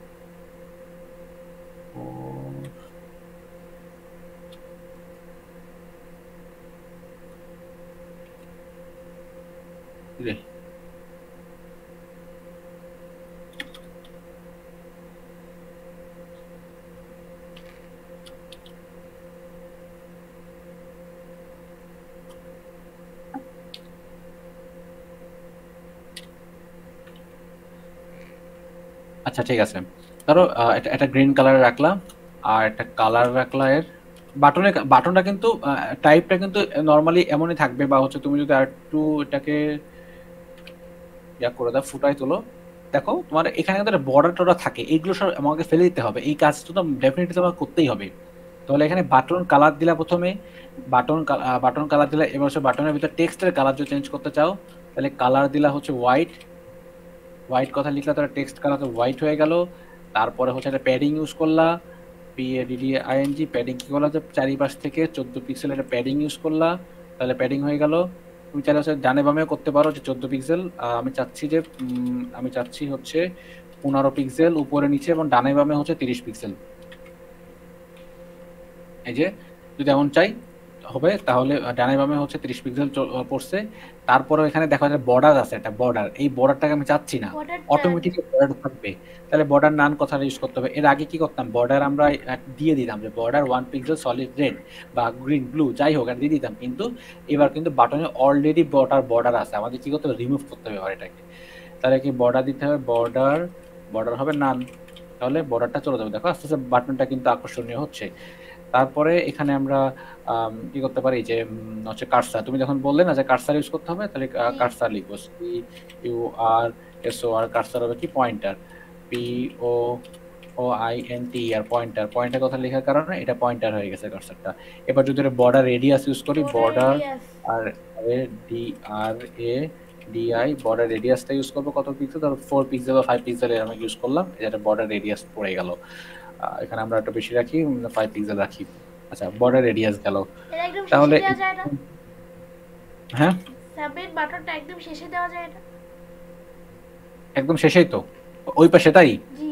ও রে, আচ্ছা ঠিক আছে, ধরো এটা গ্রিন কালার রাখলাম, আর একটা কালার রাখলা এর বাটনটা কিন্তু টাইপটা কিন্তু নরমালি এমনই থাকবে, বা হচ্ছে তুমি যদি আর একটু এটাকে ইয়া করে দাও, ফুটাই তোলো, দেখো তোমার এখানে কিন্তু বর্ডার টর্ডার থাকে, এইগুলো সব আমাকে ফেলে দিতে হবে, এই কাজটা তো ডেফিনেটলি তোমার করতেই হবে। তাহলে এখানে বাটন কালার দিলা প্রথমে, বাটন কালার দিলা। এবার হচ্ছে বাটনের ভিতর টেক্সটের কালার যদি চেঞ্জ করতে চাও, তাহলে কালার দিলা হচ্ছে হোয়াইট, হোয়াইট কথা লিখলা, তাহলে টেক্সট কালার তো হোয়াইট হয়ে গেল। তারপরে হচ্ছে একটা প্যাডিং ইউজ করলা, PADDING প্যাডিং কি করলা, যে চারিপাশ থেকে 14 পিক্সেল একটা প্যাডিং ইউজ করলা, তাহলে প্যাডিং হয়ে গেল। তুমি চাইলে হচ্ছে ডানে বামেও করতে পারো যে 14 পিক্সেল। আমি চাচ্ছি হচ্ছে 15 পিক্সেল উপরে নিচে এবং ডানে বামে হচ্ছে 30 পিক্সেল। এই যে যদি এমন চাই হবে, তাহলে ডানে বামে হচ্ছে 30 পিক্সেল পড়ছে। তারপরে এখানে দেখা যায় বর্ডার আছে, একটা বর্ডার, এই বর্ডারটাকে আমি চাচ্ছি না, বর্ডার নান। অটোমেটিক বর্ডার থাকবে। তাহলে বর্ডার নান কথাটা ইউজ করতে হবে। এর আগে কি করতাম, বর্ডার আমরা দিয়ে দিতাম যে বর্ডার 1 পিক্সেল সলিড রেড বা গ্রিন ব্লু যাই হোক দিয়ে দিতাম, কিন্তু এবার কিন্তু বাটনে অলরেডি বর্ডার আছে, আমাদের কি করতে হবে, রিমুভ করতে হবে এটাকে। তাহলে কি বর্ডার দিতে হবে, বর্ডার হবে নান, তাহলে বর্ডারটা চলে যাবে। দেখো আস্তে আস্তে বাটনটা কিন্তু আকর্ষণীয় হচ্ছে। তারপরে এখানে আমরা কি করতে পারি যে হচ্ছে কার্সার, তুমি যখন বললে না যে কার্সার ইউজ করতে হবে, তাহলে জি। কার্সার লিখবো, CURSOR। কার্সার হবে কি পয়েন্টার, POINT আর পয়েন্টার কথা লেখার কারণে এটা পয়েন্টার হয়ে গেছে কার্সারটা। এবার যদি বর্ডার রেডিয়াস ইউজ করি, বর্ডার বর্ডার রেডিয়াস। আর DRADI বর্ডার রেডিয়াসটা ইউজ করবো কত পিক্সেল, ধরো 4 পিক্সেল বা 5 পিক্সেল আমি ইউজ করলাম, এটা বর্ডার রেডিয়াস পড়ে গেল। এখানে আমরা একটু বেশি রাখি, 5 পিক্সেল রাখি। আচ্ছা বর্ডার রেডিয়াস গেল। এটা একদম শেষে তাহলে দেওয়া যায় না? হ্যাঁ সাবমিট বাটনটা একদম শেষে দেওয়া যায় না? একদম শেষেই তো, ওই পাশে, তাই জি।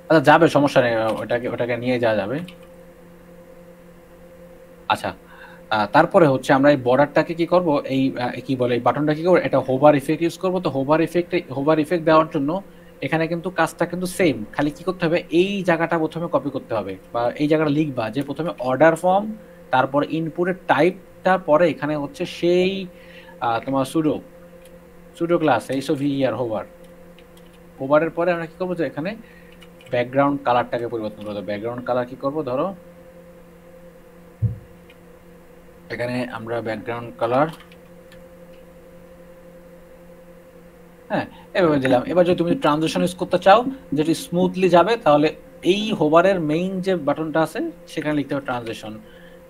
আচ্ছা যাবে, সমস্যা নেই, ওটাকে নিয়ে যাওয়া যাবে। আচ্ছা তারপরে হচ্ছে আমরা এই বর্ডারটাকে কি করব, এই কি বলে এই বাটনটা কি করব, এটা হোভার ইফেক্ট ইউজ করব। তো হোভার ইফেক্ট দেওয়ার জন্য এখানে কিন্তু কাজটা কিন্তু সেম, খালি কি করতে হবে, এই জায়গাটা প্রথমে কপি করতে হবে, বা এই জায়গাটা লিখবা যে প্রথমে অর্ডার ফর্ম, তারপর ইনপুটের টাইপটা, পরে এখানে হচ্ছে সেই তোমার সুডো ক্লাস HOVER হোভারের পরে আমরা কি করবো, যে এখানে ব্যাকগ্রাউন্ড কালারটাকে পরিবর্তন করবো। ব্যাকগ্রাউন্ড কালার কি করব, ধরো এখানে আমরা ব্যাকগ্রাউন্ড কালার হ্যাঁ এভাবে দিলাম। এবার যদি তুমি ট্রানজিশন ইউজ করতে চাও যেটি স্মুথলি যাবে, তাহলে এই হোভারের মেইন যে বাটনটা আছে সেখানে লিখতে হবে ট্রানজিশন,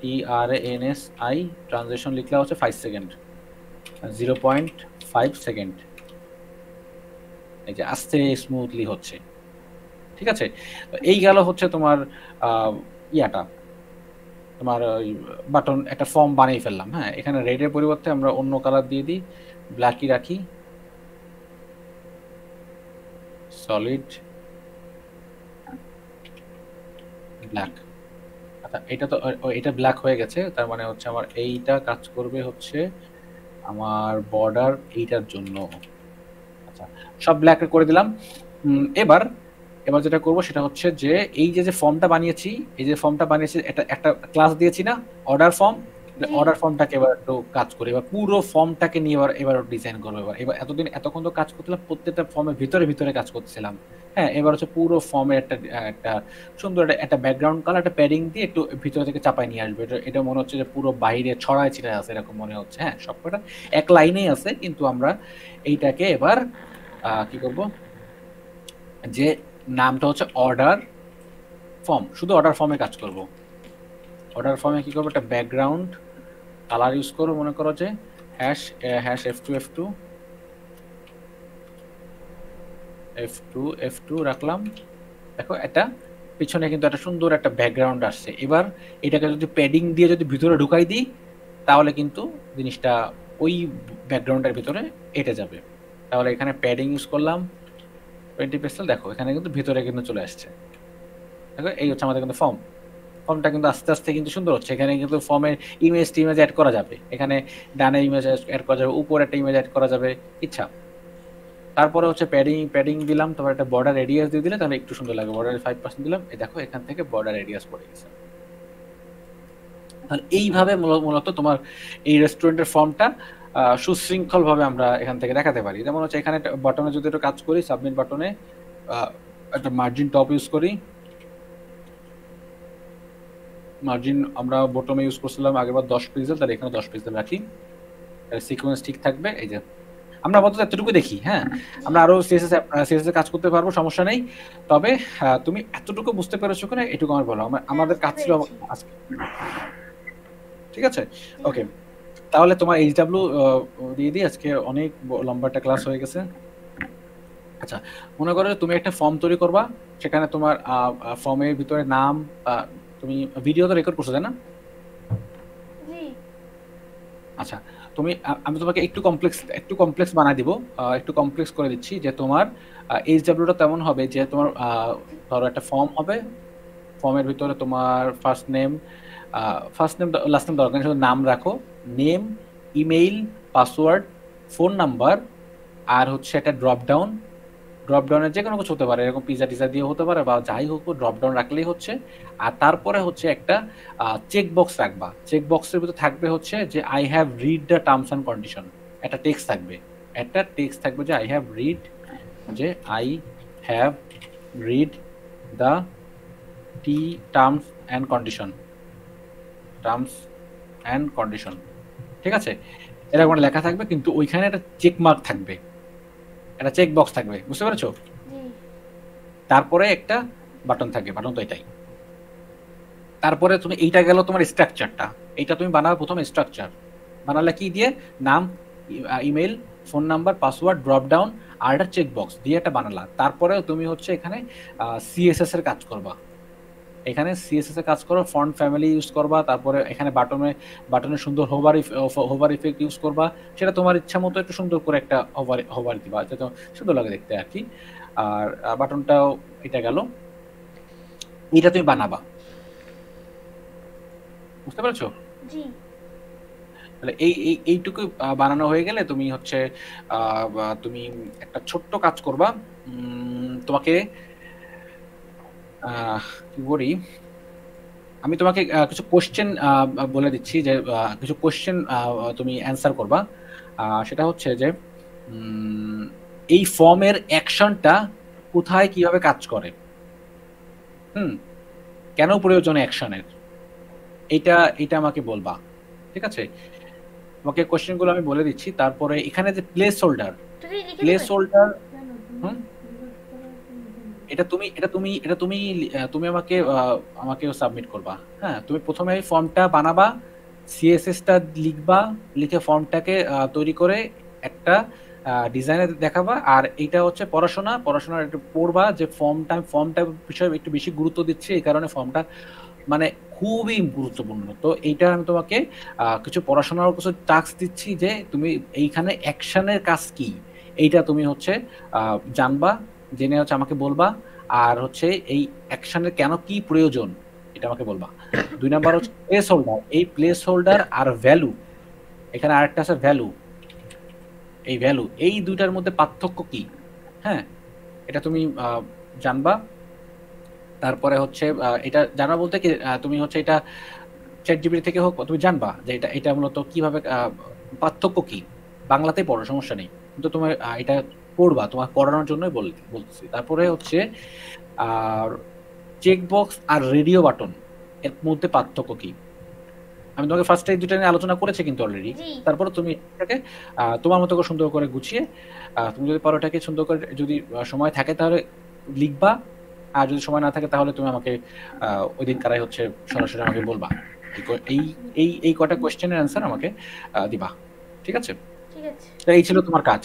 TRANSI, ট্রানজিশন লিখলে হচ্ছে 5 সেকেন্ড, 0.5 সেকেন্ড। এই যে আস্তে স্মুথলি হচ্ছে, ঠিক আছে। এই গেল হচ্ছে তোমার ইয়াটা, তোমার ওই বাটন একটা ফর্ম বানিয়ে ফেললাম। হ্যাঁ এখানে রেডের পরিবর্তে আমরা অন্য কালার দিয়ে দিই, ব্ল্যাকই রাখি, সলিড ব্ল্যাক। আচ্ছা এটা তো এটা ব্ল্যাক হয়ে গেছে, তার মানে হচ্ছে আমার এইটা কাজ করবে হচ্ছে আমার বর্ডার এইটার জন্য। আচ্ছা সব ব্ল্যাক করে দিলাম। এবার যেটা করব সেটা হচ্ছে যে এই যে ফর্মটা বানিয়েছি, এটা একটা ক্লাস দিয়েছি না, অর্ডার ফর্ম, অর্ডার ফর্মটাকে এবার একটু কাজ করি, এবার পুরো ফর্মটাকে নিয়ে এবার ডিজাইন করবো। এবার এতক্ষণ তো কাজ করছিলাম প্রত্যেকটা ফর্মের ভিতরে কাজ করছিলাম। হ্যাঁ এবার হচ্ছে পুরো ফর্মের একটা সুন্দর একটা ব্যাকগ্রাউন্ড কালার, একটা প্যাডিং দিয়ে একটু ভিতরে থেকে চাপায় নিয়ে আসবে। এটা মনে হচ্ছে যে পুরো বাইরে ছড়ায় ছিটায় আছে এরকম মনে হচ্ছে। হ্যাঁ সবকটা এক লাইনেই আছে, কিন্তু আমরা এইটাকে এবার কি করব, যে নামটা হচ্ছে অর্ডার ফর্ম, শুধু অর্ডার ফর্মে কাজ করব। অর্ডার ফর্মে কি করবো, একটা ব্যাকগ্রাউন্ড কালার ইউজ করবো, মনে করো যে F2 রাখলাম। দেখো এটা পিছনে কিন্তু একটা সুন্দর একটা ব্যাকগ্রাউন্ড আসছে। এবার এটাকে যদি প্যাডিং দিয়ে যদি ভিতরে ঢুকাই দিই, তাহলে কিন্তু জিনিসটা ওই ব্যাকগ্রাউন্ডের ভিতরে এঁটে যাবে। তাহলে এখানে প্যাডিং ইউজ করলাম 20 পিক্সেল, দেখো এখানে কিন্তু ভিতরে কিন্তু চলে আসছে। দেখো এই হচ্ছে আমাদের কিন্তু ফর্মটা কিন্তু আস্তে আস্তে কিন্তু সুন্দর হচ্ছে। এখানে কিন্তু ফর্মের ইমেজ অ্যাড করা যাবে, এখানে ডানে ইমেজ অ্যাড করা যাবে, উপরে একটা ইমেজ অ্যাড করা যাবে ইচ্ছা। তারপরে হচ্ছে প্যাডিং দিলাম, তারপর একটা বর্ডার রেডিয়াস দিয়ে দিলে তাহলে একটু সুন্দর লাগে। বর্ডার 5% দিলাম, এই দেখো এখান থেকে বর্ডার রেডিয়াস পড়ে গেছে। তাহলে এইভাবে মূলত তোমার এই রেস্টুরেন্টের ফর্মটা সুশৃঙ্খল ভাবে আমরা এখান থেকে দেখাতে পারি। যেমন হচ্ছে এখানে বাটনে যদি একটু কাজ করি, সাবমিট বাটনে একটা মার্জিন টপ ইউজ করি, মার্জিন আমরা বটমে ইউজ করছিলাম আগেরবার 10 পিক্সেল, তাহলে এখানে 10 পিক্সেল রাখি, সিকোয়েন্স ঠিক থাকবে। এই যে আমরা আপাতত এতটুকু দেখি। হ্যাঁ আমরা আরো সিএসএস কাজ করতে পারবো, সমস্যা নেই। তবে তুমি এতটুকু বুঝতে পেরেছো কিনা এটুকু আমার বলো, আমাদের কাজ ছিল আজকে, ঠিক আছে ওকে। তাহলে তোমার এইচডব্লিউ দিয়ে দিই, আজকে অনেক লম্বা একটা ক্লাস হয়ে গেছে। আচ্ছা, মনে করো তুমি একটা ফর্ম তৈরি করবা, সেখানে তোমার ফর্মের ভিতরে নাম, তুমি ভিডিও তো রেকর্ড করছো তাই না? জি। আচ্ছা, তুমি আমি তোমাকে একটু কমপ্লেক্স বানাই দিব, একটু কমপ্লেক্স করে দিচ্ছি, যে তোমার এইচডব্লিউটা তেমন হবে যে তোমার ধরো একটা ফর্ম হবে, ফর্মের ভিতরে তোমার ফার্স্ট নেম লাস্ট নেম দরকার নেই, শুধু নাম রাখো, name, email, password, phone number, আর হচ্ছে একটা ড্রপ ডাউনের যে কোনো কিছু হতে পারে, এরকম পিজা টিজা দিয়ে হতে পারে বা যাই হোক, ড্রপ ডাউন রাখলেই হচ্ছে। আর তারপরে হচ্ছে একটা চেক বক্স রাখবা, চেক বক্সের ভিতরে থাকবে হচ্ছে যে I have read the terms and condition. একটা টেক্সট থাকবে, যে আই হ্যাভ রিড, যে I have read the T terms and condition, terms and condition. ঠিক আছে, এরকম একটা লেখা থাকবে, কিন্তু ওইখানে একটা চেক মার্ক থাকবে, একটা চেক বক্স থাকবে, বুঝতে পেরেছো? জি। তারপরে একটা বাটন থাকবে, বাটন তো এটাই। তারপরে তুমি এইটা গেল তোমার স্ট্রাকচারটা, এইটা তুমি বানাবে প্রথমে স্ট্রাকচার। বানালে কি দিয়ে? নাম, email, phone number, password, drop down, আর একটা চেক বক্স দিয়ে একটা বানালা। তারপরে তুমি হচ্ছে এখানে সিএসএস এর কাজ করবা, এখানে সিএসএস এর কাজ করো, ফন্ট ফ্যামিলি ইউজ করবা, তারপরে এখানে বাটনে সুন্দর হোভার ইফেক্ট ইউজ করবা, সেটা তোমার ইচ্ছা মতো একটু সুন্দর করে একটা হোভার দিবা, যাতে সুন্দর লাগে দেখতে আর কি। আর বাটনটাও এটা গেল, এটা তুমি বানাবা, বুঝতে পেরেছো? জি। তাহলে এইটুকু বানানো হয়ে গেলে তুমি হচ্ছে তুমি একটা ছোট্ট কাজ করবা। তোমাকে কি বলি, আমি তোমাকে কিছু কোশ্চেন বলে দিচ্ছি, যে কিছু কোশ্চেন তুমি অ্যান্সার করবা। সেটা হচ্ছে যে এই ফর্মের অ্যাকশনটা কোথায় কিভাবে কাজ করে, হুম, কেন প্রয়োজন অ্যাকশনের, এটা এটা আমাকে বলবা। ঠিক আছে, তোমাকে কোশ্চেনগুলো আমি বলে দিচ্ছি। তারপরে এখানে যে প্লেস হোল্ডার, তুমি লিখে প্লেস দিবেন? হোল্ডার, হুম, তুমি আমাকে সাবমিট করবা। হ্যাঁ, তুমি প্রথমে এই ফর্মটা বানাবা, সিএসএসটা লিখবা, লিখে ফর্মটাকে তৈরি করে একটা ডিজাইনে দেখাবা। আর এটা হচ্ছে পড়াশোনা একটু পড়বা, যে ফর্মটা বিষয়ে একটু বেশি গুরুত্ব দিচ্ছি, এই কারণে ফর্মটা মানে খুবই গুরুত্বপূর্ণ। তো এইটা আমি তোমাকে কিছু পড়াশোনার কিছু টাস্ক দিচ্ছি, যে তুমি এইখানে অ্যাকশনের কাজ কি, এইটা তুমি হচ্ছে জানবা, জেনে হচ্ছে আমাকে বলবা। আর হচ্ছে এই অ্যাকশনের কেন কি প্রয়োজন, এটা আমাকে বলবা। 2 নাম্বার হচ্ছে প্লেস হোল্ডার, এই প্লেস হোল্ডার আর ভ্যালু, এখানে আরেকটা আছে ভ্যালু, এই দুইটার মধ্যে পার্থক্য কি, হ্যাঁ, এটা তুমি জানবা। তারপরে হচ্ছে এটা জানা বলতে কি, তুমি হচ্ছে এটা চ্যাট জিপিটি থেকে হোক তুমি জানবা যে এটা এটা মূলত কিভাবে পার্থক্য কি। বাংলাতেই পড়ো, সমস্যা নেই, কিন্তু তোমার এটা পড়বা, তোমার পড়ানোর জন্যই বলতেছি। তারপরে হচ্ছে আর চেক বক্স আর রেডিও বাটন এর মধ্যে পার্থক্য কি, আমি তোমাকে ফার্স্টে এই দুটো নিয়ে আলোচনা করেছি কিন্তু অলরেডি। জি। তারপরে তুমি এটাকে তোমার মতো করে সুন্দর করে গুছিয়ে, তুমি যদি পারো এটাকে সুন্দর করে, যদি সময় থাকে তাহলে লিখবা, আর যদি সময় না থাকে তাহলে তুমি আমাকে ওই দিন কারাই হচ্ছে সরাসরি আমাকে বলবা, এই এই এই কটা কোশ্চেনের অ্যান্সার আমাকে দিবা। ঠিক আছে, ঠিক আছে। তো এই ছিল তোমার কাজ।